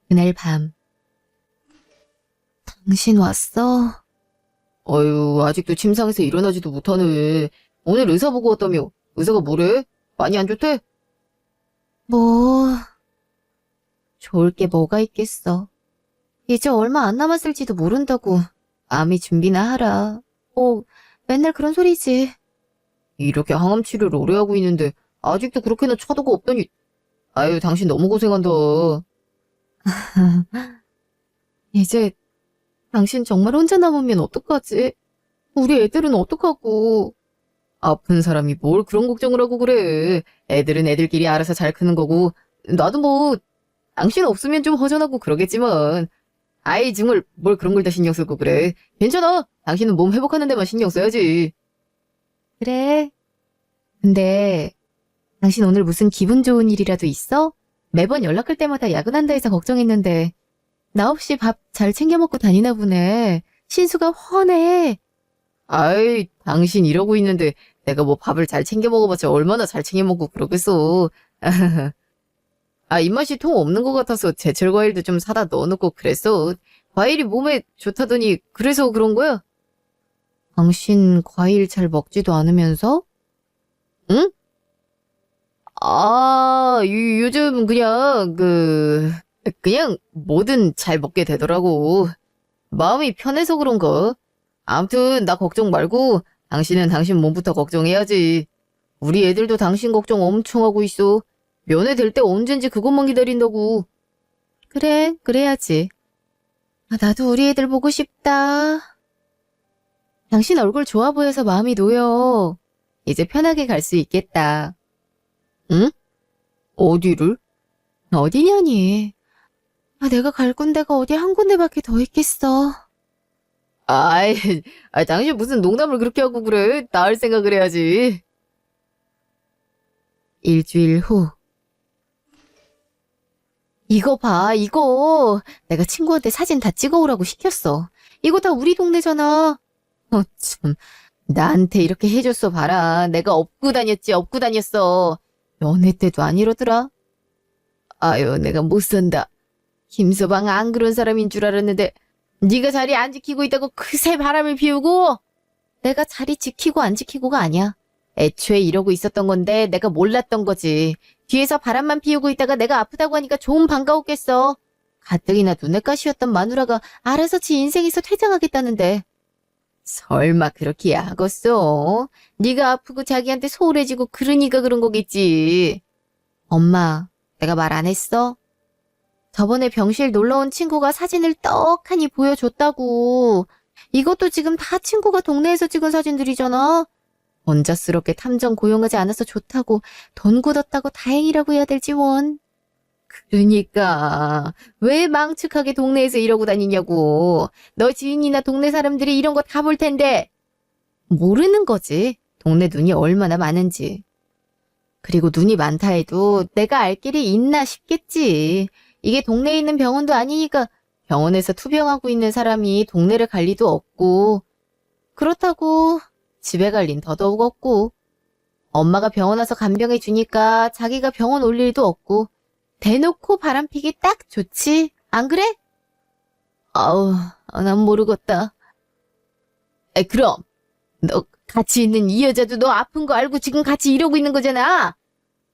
그날 밤 당신 왔어? 어휴, 아직도 침상에서 일어나지도 못하네. 오늘 의사 보고 왔다며. 의사가 뭐래? 많이 안 좋대? 뭐... 좋을 게 뭐가 있겠어. 이제 얼마 안 남았을지도 모른다고. 마음이 준비나 하라. 맨날 그런 소리지. 이렇게 항암 치료를 오래 하고 있는데 아직도 그렇게나 차도가 없더니. 아유, 당신 너무 고생한다. 이제 당신 정말 혼자 남으면 어떡하지? 우리 애들은 어떡하고. 아픈 사람이 뭘 그런 걱정을 하고 그래. 애들은 애들끼리 알아서 잘 크는 거고, 나도 뭐, 당신 없으면 좀 허전하고 그러겠지만, 아이, 정말 뭘 그런 걸 다 신경 쓰고 그래. 괜찮아. 당신은 몸 회복하는 데만 신경 써야지. 그래. 근데 당신 오늘 무슨 기분 좋은 일이라도 있어? 매번 연락할 때마다 야근한다 해서 걱정했는데 나 없이 밥 잘 챙겨 먹고 다니나 보네. 신수가 훤해. 아이, 당신 이러고 있는데 내가 뭐 밥을 잘 챙겨 먹어봤자 얼마나 잘 챙겨 먹고 그러겠어. 아, 입맛이 통 없는 것 같아서 제철 과일도 좀 사다 넣어놓고 그랬어. 과일이 몸에 좋다더니 그래서 그런 거야? 당신 과일 잘 먹지도 않으면서? 응? 아, 요즘 그냥 뭐든 잘 먹게 되더라고. 마음이 편해서 그런가? 아무튼 나 걱정 말고 당신은 당신 몸부터 걱정해야지. 우리 애들도 당신 걱정 엄청 하고 있어. 면회 될 때 언젠지 그것만 기다린다고. 그래, 그래야지. 아, 나도 우리 애들 보고 싶다. 당신 얼굴 좋아 보여서 마음이 놓여. 이제 편하게 갈 수 있겠다. 응? 어디를? 어디냐니? 아, 내가 갈 군데가 어디 한 군데밖에 더 있겠어. 아이, 당신 무슨 농담을 그렇게 하고 그래? 나을 생각을 해야지. 일주일 후. 이거 봐, 이거. 내가 친구한테 사진 다 찍어오라고 시켰어. 이거 다 우리 동네잖아. 참. 나한테 이렇게 해줬어 봐라. 내가 업고 다녔어. 연애 때도 안 이러더라. 아유, 내가 못 산다. 김서방 안 그런 사람인 줄 알았는데 네가 자리 안 지키고 있다고 그새 바람을 피우고. 내가 자리 지키고 안 지키고가 아니야. 애초에 이러고 있었던 건데 내가 몰랐던 거지. 뒤에서 바람만 피우고 있다가 내가 아프다고 하니까 좀 반가웠겠어. 가뜩이나 눈엣 가시였던 마누라가 알아서 지 인생에서 퇴장하겠다는데. 설마 그렇게 야하겠어? 네가 아프고 자기한테 소홀해지고 그러니까 그런 거겠지. 엄마, 내가 말 안 했어? 저번에 병실 놀러온 친구가 사진을 떡하니 보여줬다고. 이것도 지금 다 친구가 동네에서 찍은 사진들이잖아. 혼자스럽게 탐정 고용하지 않아서 좋다고, 돈 굳었다고 다행이라고 해야 될지 원. 그러니까 왜 망측하게 동네에서 이러고 다니냐고. 너 지인이나 동네 사람들이 이런 거 다 볼 텐데. 모르는 거지. 동네 눈이 얼마나 많은지. 그리고 눈이 많다 해도 내가 알 길이 있나 싶겠지. 이게 동네에 있는 병원도 아니니까 병원에서 투병하고 있는 사람이 동네를 갈 리도 없고, 그렇다고 집에 갈 린 더더욱 없고, 엄마가 병원 와서 간병해 주니까 자기가 병원 올 일도 없고, 대놓고 바람피기 딱 좋지. 안 그래? 아우, 난 모르겠다. 그럼 너 같이 있는 이 여자도 너 아픈 거 알고 지금 같이 이러고 있는 거잖아.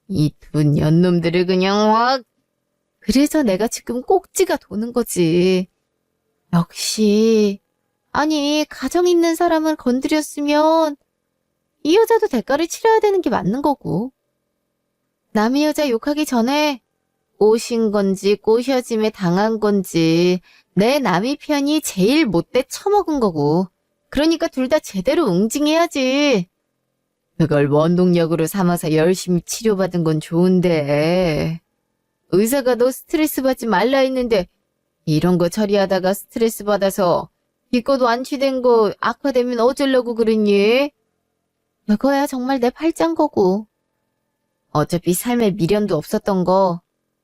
이 두 년놈들을 그냥 확. 그래서 내가 지금 꼭지가 도는 거지. 역시. 아니, 가정 있는 사람을 건드렸으면 이 여자도 대가를 치러야 되는 게 맞는 거고. 남의 여자 욕하기 전에 꼬신 건지 꼬셔짐에 당한 건지 내 남의 편이 제일 못돼 처먹은 거고. 그러니까 둘 다 제대로 응징해야지. 그걸 원동력으로 삼아서 열심히 치료받은 건 좋은데. 의사가 너 스트레스 받지 말라 했는데 이런 거 처리하다가 스트레스 받아서 기껏 완치된 거 악화되면 어쩌려고 그러니? 그거야 정말 내 팔짱 거고. 어차피 삶에 미련도 없었던 거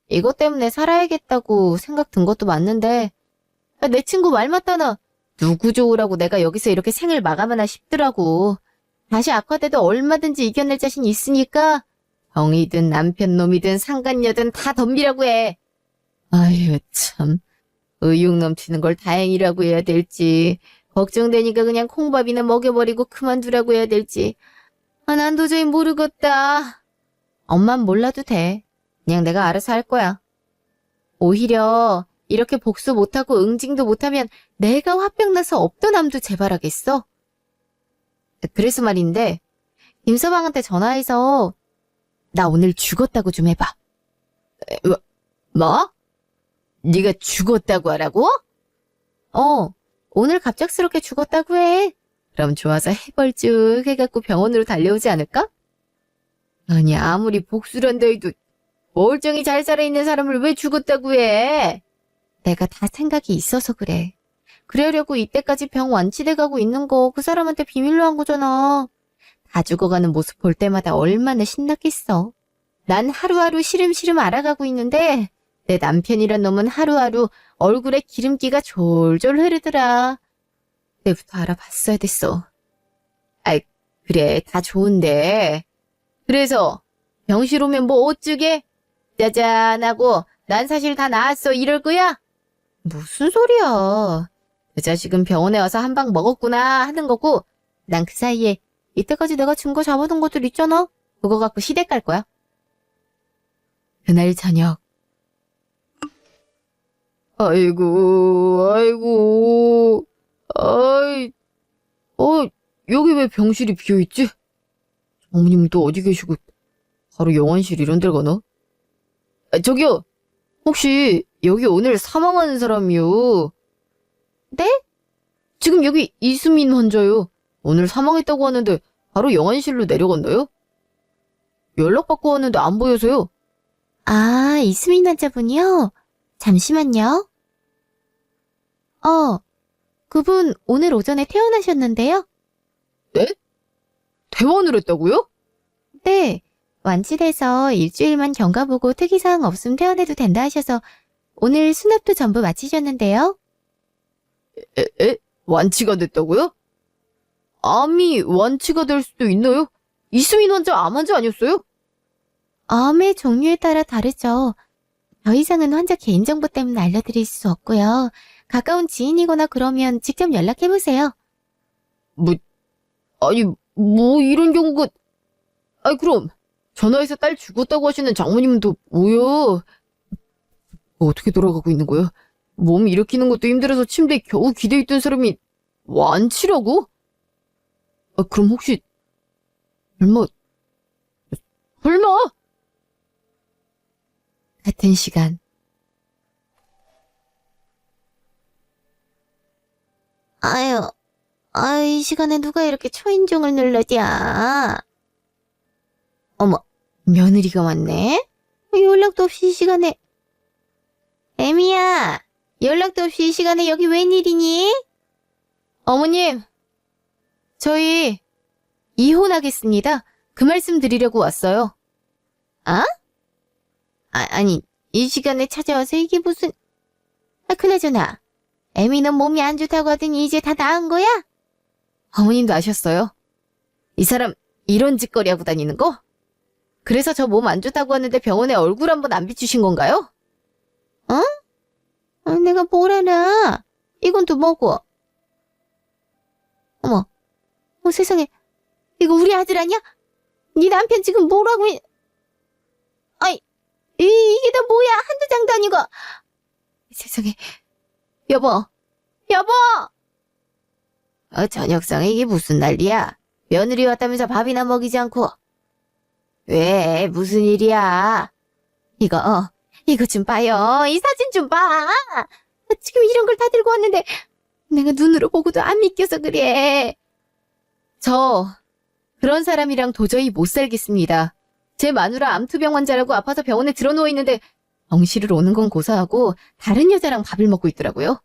이것 때문에 살아야겠다고 생각 든 것도 맞는데, 내 친구 말 맞다나. 누구 좋으라고 내가 여기서 이렇게 생을 마감하나 싶더라고. 다시 악화돼도 얼마든지 이겨낼 자신 있으니까 병이든 남편 놈이든 상간녀든 다 덤비라고 해. 아유, 참. 의욕 넘치는 걸 다행이라고 해야 될지, 걱정되니까 그냥 콩밥이나 먹여버리고 그만두라고 해야 될지. 난 도저히 모르겠다. 엄만 몰라도 돼. 그냥 내가 알아서 할 거야. 오히려 이렇게 복수 못하고 응징도 못하면 내가 화병 나서 없던 암도 재발하겠어. 그래서 말인데, 김서방한테 전화해서 나 오늘 죽었다고 좀 해봐. 뭐? 네가 죽었다고 하라고? 오늘 갑작스럽게 죽었다고 해. 그럼 좋아서 해벌쭉 해갖고 병원으로 달려오지 않을까? 아니, 아무리 복수란다 해도 멀쩡히 잘 살아있는 사람을 왜 죽었다고 해? 내가 다 생각이 있어서 그래. 그러려고 이때까지 병 완치돼가고 있는 거 그 사람한테 비밀로 한 거잖아. 다 죽어가는 모습 볼 때마다 얼마나 신났겠어. 난 하루하루 시름시름 알아가고 있는데 내 남편이란 놈은 하루하루 얼굴에 기름기가 졸졸 흐르더라. 내부터 알아봤어야 됐어. 아이, 그래, 다 좋은데. 그래서 병실 오면 뭐 어쩌게? 짜잔하고 난 사실 다 나았어 이럴 거야? 무슨 소리야. 그 자식은 병원에 와서 한 방 먹었구나 하는 거고 난 그 사이에 이때까지 내가 증거 잡아둔 것들 있잖아. 그거 갖고 시댁 갈 거야. 그날 저녁. 아이고, 아이, 여기 왜 병실이 비어있지? 어머님은 또 어디 계시고, 바로 영안실 이런 데를 가나? 저기요, 혹시 여기 오늘 사망한 사람이요? 네? 지금 여기 이수민 환자요. 오늘 사망했다고 하는데 바로 영안실로 내려갔나요? 연락받고 왔는데 안 보여서요. 아, 이수민 환자분이요? 잠시만요. 그분 오늘 오전에 퇴원하셨는데요? 퇴원을 했다고요? 네, 완치돼서 일주일만 경과 보고 특이사항 없음 퇴원해도 된다 하셔서 오늘 수납도 전부 마치셨는데요. 완치가 됐다고요? 암이 완치가 될 수도 있나요? 이수민 환자 암 환자 아니었어요? 암의 종류에 따라 다르죠. 더 이상은 환자 개인정보 때문에 알려드릴 수 없고요. 가까운 지인이거나 그러면 직접 연락해보세요. 아니, 뭐 이런 경우가... 그럼 전화해서 딸 죽었다고 하시는 장모님은 또 뭐야? 어떻게 돌아가고 있는 거야? 몸 일으키는 것도 힘들어서 침대에 겨우 기대있던 사람이 완치라고? 그럼 혹시 설마? 같은 시간. 이 시간에 누가 이렇게 초인종을 눌러냐? 어머, 며느리가 왔네? 연락도 없이 이 시간에. 애미야, 연락도 없이 이 시간에 여기 웬일이니? 어머님, 저희 이혼하겠습니다. 그 말씀 드리려고 왔어요. 아니, 이 시간에 찾아와서 이게 무슨... 그나저나, 애미는 몸이 안 좋다고 하더니 이제 다 나은 거야? 어머님도 아셨어요? 이 사람 이런 짓거리 하고 다니는 거? 그래서 저 몸 안 좋다고 하는데 병원에 얼굴 한번 안 비추신 건가요? 내가 뭘 알아? 이건 또 뭐고? 어머, 세상에, 이거 우리 아들 아니야? 네 남편 지금 뭐라고 이게 다 뭐야? 한두 장도 아니고. 세상에. 여보. 저녁상에 이게 무슨 난리야? 며느리 왔다면서 밥이나 먹이지 않고. 왜? 무슨 일이야? 이거 좀 봐요. 이 사진 좀 봐. 지금 이런 걸 다 들고 왔는데 내가 눈으로 보고도 안 믿겨서 그래. 저 그런 사람이랑 도저히 못 살겠습니다. 제 마누라 암투병 환자라고 아파서 병원에 들어누워 있는데 병실을 오는 건 고사하고 다른 여자랑 밥을 먹고 있더라고요.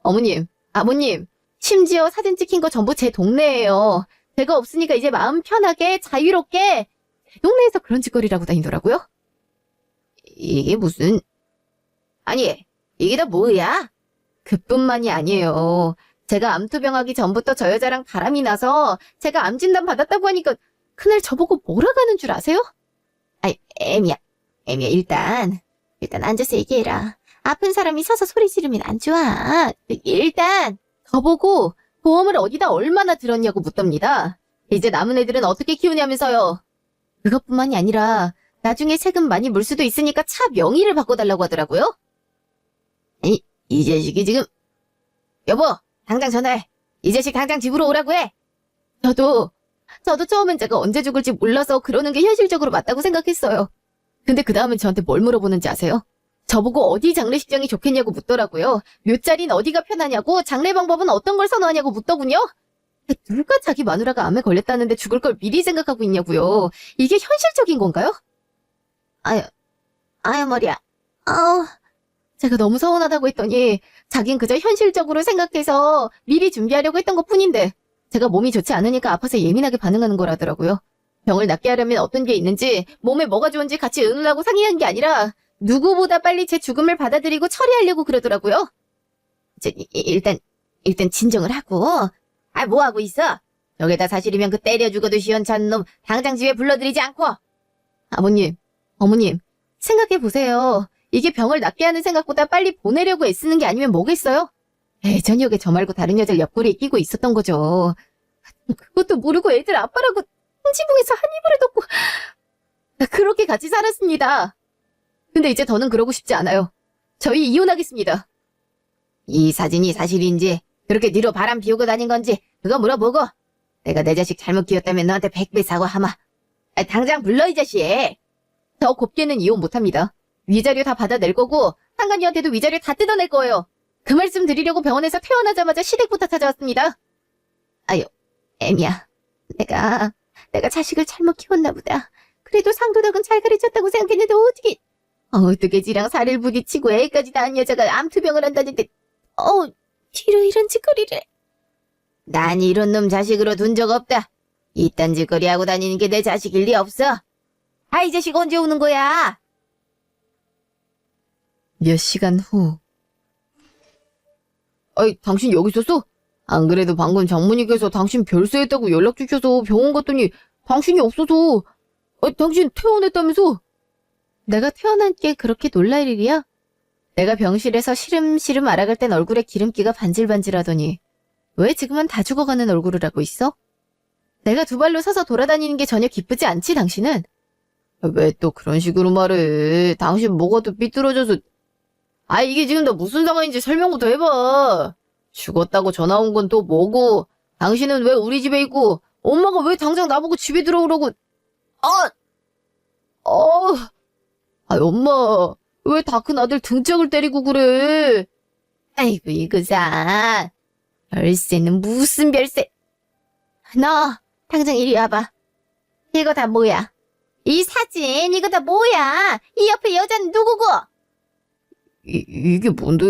어머님, 아버님, 심지어 사진 찍힌 거 전부 제 동네예요. 제가 없으니까 이제 마음 편하게 자유롭게 제 동네에서 그런 짓거리라고 다니더라고요. 이게 무슨... 아니, 이게 다 뭐야? 그뿐만이 아니에요. 제가 암투병하기 전부터 저 여자랑 바람이 나서 제가 암 진단 받았다고 하니까 그날 저보고 뭐라고 하는 줄 아세요? 애미야, 일단 앉아서 얘기해라. 아픈 사람이 서서 소리 지르면 안 좋아. 일단 저보고 보험을 어디다 얼마나 들었냐고 묻답니다. 이제 남은 애들은 어떻게 키우냐면서요. 그것뿐만이 아니라 나중에 세금 많이 물 수도 있으니까 차 명의를 바꿔달라고 하더라고요. 이 자식이 지금... 여보, 당장 전화해. 이 자식 당장 집으로 오라고 해. 저도 처음엔 제가 언제 죽을지 몰라서 그러는 게 현실적으로 맞다고 생각했어요. 근데 그 다음엔 저한테 뭘 물어보는지 아세요? 저보고 어디 장례식장이 좋겠냐고 묻더라고요. 묘자리는 어디가 편하냐고, 장례 방법은 어떤 걸 선호하냐고 묻더군요. 누가 자기 마누라가 암에 걸렸다는데 죽을 걸 미리 생각하고 있냐고요. 이게 현실적인 건가요? 아유, 머리야. 아우, 제가 너무 서운하다고 했더니 자긴 그저 현실적으로 생각해서 미리 준비하려고 했던 것뿐인데 제가 몸이 좋지 않으니까 아파서 예민하게 반응하는 거라더라고요. 병을 낫게 하려면 어떤 게 있는지 몸에 뭐가 좋은지 같이 의논하고 상의한 게 아니라 누구보다 빨리 제 죽음을 받아들이고 처리하려고 그러더라고요. 일단 진정을 하고. 뭐 하고 있어? 저게 다 사실이면 그 때려 죽어도 시원찮은 놈 당장 집에 불러들이지 않고. 아버님, 어머님, 생각해보세요. 이게 병을 낫게 하는 생각보다 빨리 보내려고 애쓰는 게 아니면 뭐겠어요? 저녁에 저 말고 다른 여자를 옆구리에 끼고 있었던 거죠. 그것도 모르고 애들 아빠라고 지붕에서 한 이불을 덮고 그렇게 같이 살았습니다. 근데 이제 더는 그러고 싶지 않아요. 저희 이혼하겠습니다. 이 사진이 사실인지 그렇게 뒤로 바람 피우고 다닌 건지 그거 물어보고 내가 내 자식 잘못 키웠다면 너한테 100배 사과하마. 당장 불러 이 자식. 더 곱게는 이혼 못합니다. 위자료 다 받아낼 거고 상간이한테도 위자료 다 뜯어낼 거예요. 그 말씀 드리려고 병원에서 퇴원하자마자 시댁부터 찾아왔습니다. 애미야. 내가 자식을 잘못 키웠나 보다. 그래도 상도덕은 잘 가르쳤다고 생각했는데 어떻게 지랑 살을 부딪히고 애까지 낳은 여자가 암투병을 한다는데 뒤로 이런 짓거리를. 난 이런 놈 자식으로 둔 적 없다. 이딴 짓거리 하고 다니는 게 내 자식일 리 없어. 이 자식 언제 오는 거야? 몇 시간 후. 당신 여기 있었어? 안 그래도 방금 장모님께서 당신 별세했다고 연락 주셔서 병원 갔더니 당신이 없어서. 당신 퇴원했다면서? 내가 퇴원한 게 그렇게 놀랄 일이야? 내가 병실에서 시름시름 알아갈 땐 얼굴에 기름기가 반질반질하더니 왜 지금은 다 죽어가는 얼굴을 하고 있어? 내가 두 발로 서서 돌아다니는 게 전혀 기쁘지 않지, 당신은? 왜 또 그런 식으로 말해? 당신 뭐가 또 삐뚤어져서. 이게 지금 다 무슨 상황인지 설명부터 해봐. 죽었다고 전화 온 건 또 뭐고, 당신은 왜 우리 집에 있고, 엄마가 왜 당장 나보고 집에 들어오라고. 엄마, 왜 다 큰 아들 등짝을 때리고 그래? 아이고, 이거사. 별세는 무슨 별세. 너, 당장 이리 와봐. 이거 다 뭐야? 이 사진, 이거 다 뭐야? 이 옆에 여자는 누구고? 이게 뭔데?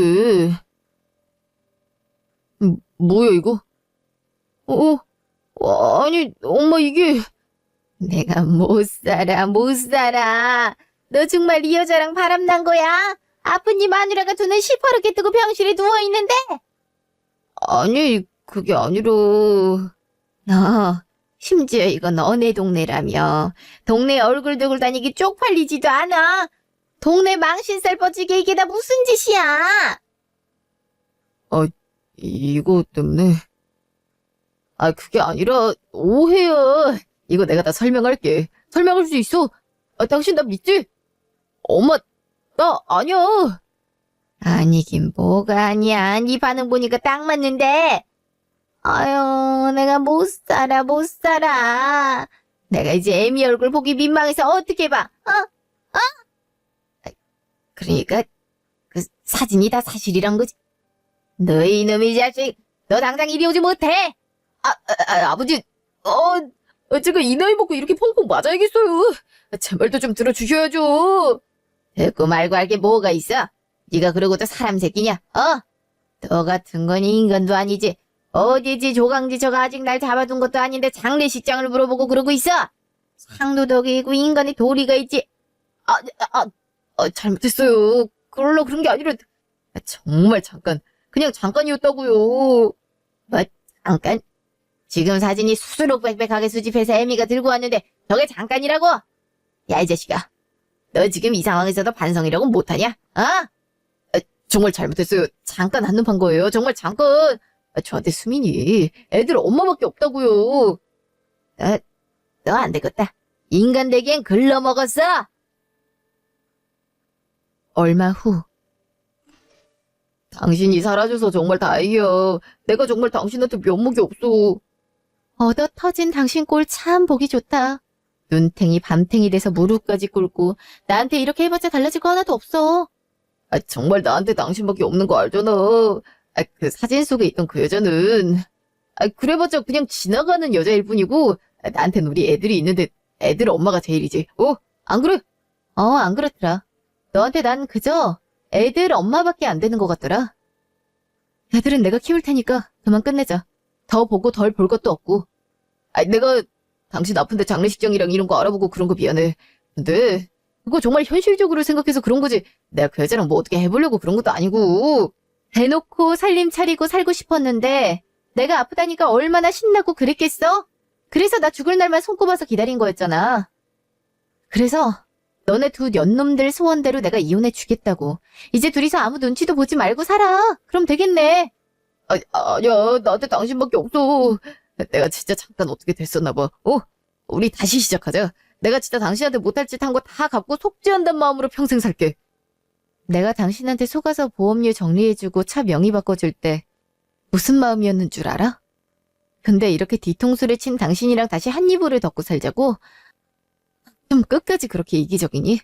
뭐야, 이거? 아니, 엄마, 이게. 내가 못 살아. 너 정말 이 여자랑 바람난 거야? 아픈 네 마누라가 눈을 시퍼렇게 뜨고 병실에 누워있는데? 아니, 그게 아니라. 너, 심지어 이거 너네 동네라며. 동네에 얼굴 들고 다니기 쪽팔리지도 않아. 동네 망신살 뻗치게 이게 다 무슨 짓이야? 이거 때문에. 그게 아니라 오해야. 이거 내가 다 설명할게. 설명할 수 있어. 당신 나 믿지? 엄마, 나 아니야. 아니긴 뭐가 아니야. 네 반응 보니까 딱 맞는데. 내가 못 살아. 내가 이제 애미 얼굴 보기 민망해서 어떻게 봐? 그러니까 그 사진이 다 사실이란 거지. 너 이놈의 자식, 너 당장 이리 오지 못해. 아버지, 제가 이 나이 먹고 이렇게 펑펑 맞아야겠어요. 제 말도 좀 들어주셔야죠. 듣고 말고 할 게 뭐가 있어? 네가 그러고도 사람 새끼냐? 너 같은 건 인간도 아니지. 어디지 조강지 저가 아직 날 잡아둔 것도 아닌데 장례식장을 물어보고 그러고 있어. 상도덕이고 인간의 도리가 있지. 잘못했어요. 그러려고 그런 게 아니라. 정말 잠깐. 그냥 잠깐이었다고요. 잠깐? 지금 사진이 수수룩 빽빽하게 수집해서 애미가 들고 왔는데 저게 잠깐이라고? 야, 이 자식아. 너 지금 이 상황에서도 반성이라고 못하냐? 정말 잘못했어요. 잠깐 한눈 판 거예요. 정말 잠깐. 저한테 수민이 애들 엄마밖에 없다고요. 너 안 되겠다. 인간 되기엔 글러먹었어. 얼마 후. 당신이 사라져서 정말 다행이야. 내가 정말 당신한테 면목이 없어. 얻어 터진 당신 꼴 참 보기 좋다. 눈탱이 밤탱이 돼서 무릎까지 꿇고 나한테 이렇게 해봤자 달라질 거 하나도 없어. 정말 나한테 당신밖에 없는 거 알잖아. 그 사진 속에 있던 그 여자는 그래봤자 그냥 지나가는 여자일 뿐이고, 나한텐 우리 애들이 있는데 애들 엄마가 제일이지. 안 그래? 안 그렇더라. 너한테 난 그저 애들 엄마밖에 안 되는 것 같더라. 애들은 내가 키울 테니까 그만 끝내자. 더 보고 덜 볼 것도 없고. 내가 당신 아픈데 장례식장이랑 이런 거 알아보고 그런 거 미안해. 근데 그거 정말 현실적으로 생각해서 그런 거지. 내가 그 여자랑 뭐 어떻게 해보려고 그런 것도 아니고. 대놓고 살림 차리고 살고 싶었는데 내가 아프다니까 얼마나 신나고 그랬겠어? 그래서 나 죽을 날만 손꼽아서 기다린 거였잖아. 그래서 너네 두 년놈들 소원대로 내가 이혼해 주겠다고. 이제 둘이서 아무 눈치도 보지 말고 살아. 그럼 되겠네. 아니야, 나한테 당신밖에 없어. 내가 진짜 잠깐 어떻게 됐었나 봐. 우리 다시 시작하자. 내가 진짜 당신한테 못할 짓 한 거 다 갚고 속죄한다는 마음으로 평생 살게. 내가 당신한테 속아서 보험료 정리해주고 차 명의 바꿔줄 때 무슨 마음이었는 줄 알아? 근데 이렇게 뒤통수를 친 당신이랑 다시 한 이불을 덮고 살자고? 좀 끝까지 그렇게 이기적이니?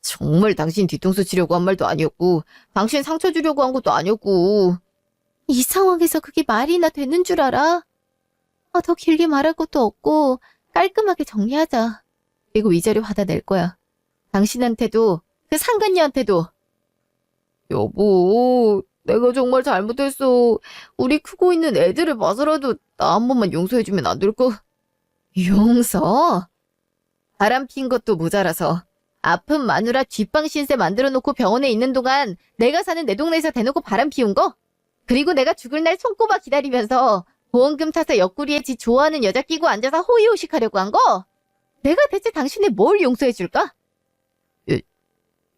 정말 당신 뒤통수 치려고 한 말도 아니었고, 당신 상처 주려고 한 것도 아니었고. 이 상황에서 그게 말이나 되는 줄 알아? 더 길게 말할 것도 없고 깔끔하게 정리하자. 그리고 위자료 받아낼 거야. 당신한테도 그 상간녀한테도. 여보, 내가 정말 잘못했어. 우리 크고 있는 애들을 봐서라도 나 한 번만 용서해주면 안 될까? 용서? 바람 핀 것도 모자라서 아픈 마누라 뒷방 신세 만들어 놓고 병원에 있는 동안 내가 사는 내 동네에서 대놓고 바람 피운 거? 그리고 내가 죽을 날 손꼽아 기다리면서 보험금 타서 옆구리에 지 좋아하는 여자 끼고 앉아서 호의호식하려고 한 거? 내가 대체 당신을 뭘 용서해줄까?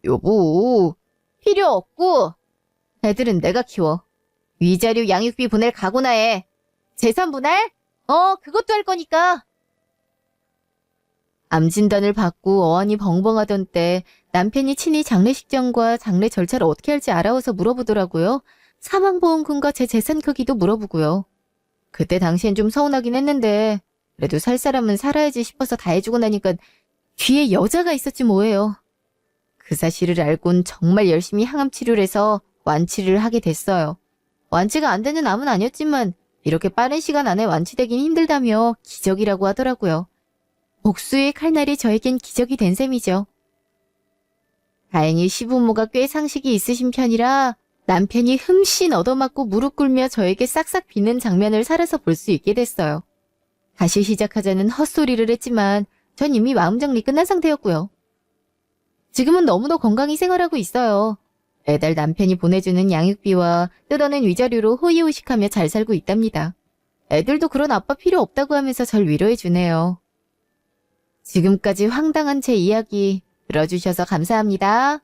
여보, 필요 없고 애들은 내가 키워. 위자료 양육비 보낼 각오나 해. 재산 분할? 그것도 할 거니까. 암 진단을 받고 어안이 벙벙하던 때 남편이 친히 장례식장과 장례 절차를 어떻게 할지 알아와서 물어보더라고요. 사망보험금과 제 재산 크기도 물어보고요. 그때 당시엔 좀 서운하긴 했는데 그래도 살 사람은 살아야지 싶어서 다 해주고 나니까 뒤에 여자가 있었지 뭐예요. 그 사실을 알곤 정말 열심히 항암 치료를 해서 완치를 하게 됐어요. 완치가 안 되는 암은 아니었지만 이렇게 빠른 시간 안에 완치되긴 힘들다며 기적이라고 하더라고요. 복수의 칼날이 저에겐 기적이 된 셈이죠. 다행히 시부모가 꽤 상식이 있으신 편이라 남편이 흠씬 얻어맞고 무릎 꿇며 저에게 싹싹 비는 장면을 살아서 볼 수 있게 됐어요. 다시 시작하자는 헛소리를 했지만 전 이미 마음 정리 끝난 상태였고요. 지금은 너무도 건강히 생활하고 있어요. 매달 남편이 보내주는 양육비와 뜯어낸 위자료로 호의호식하며 잘 살고 있답니다. 애들도 그런 아빠 필요 없다고 하면서 절 위로해주네요. 지금까지 황당한 제 이야기 들어주셔서 감사합니다.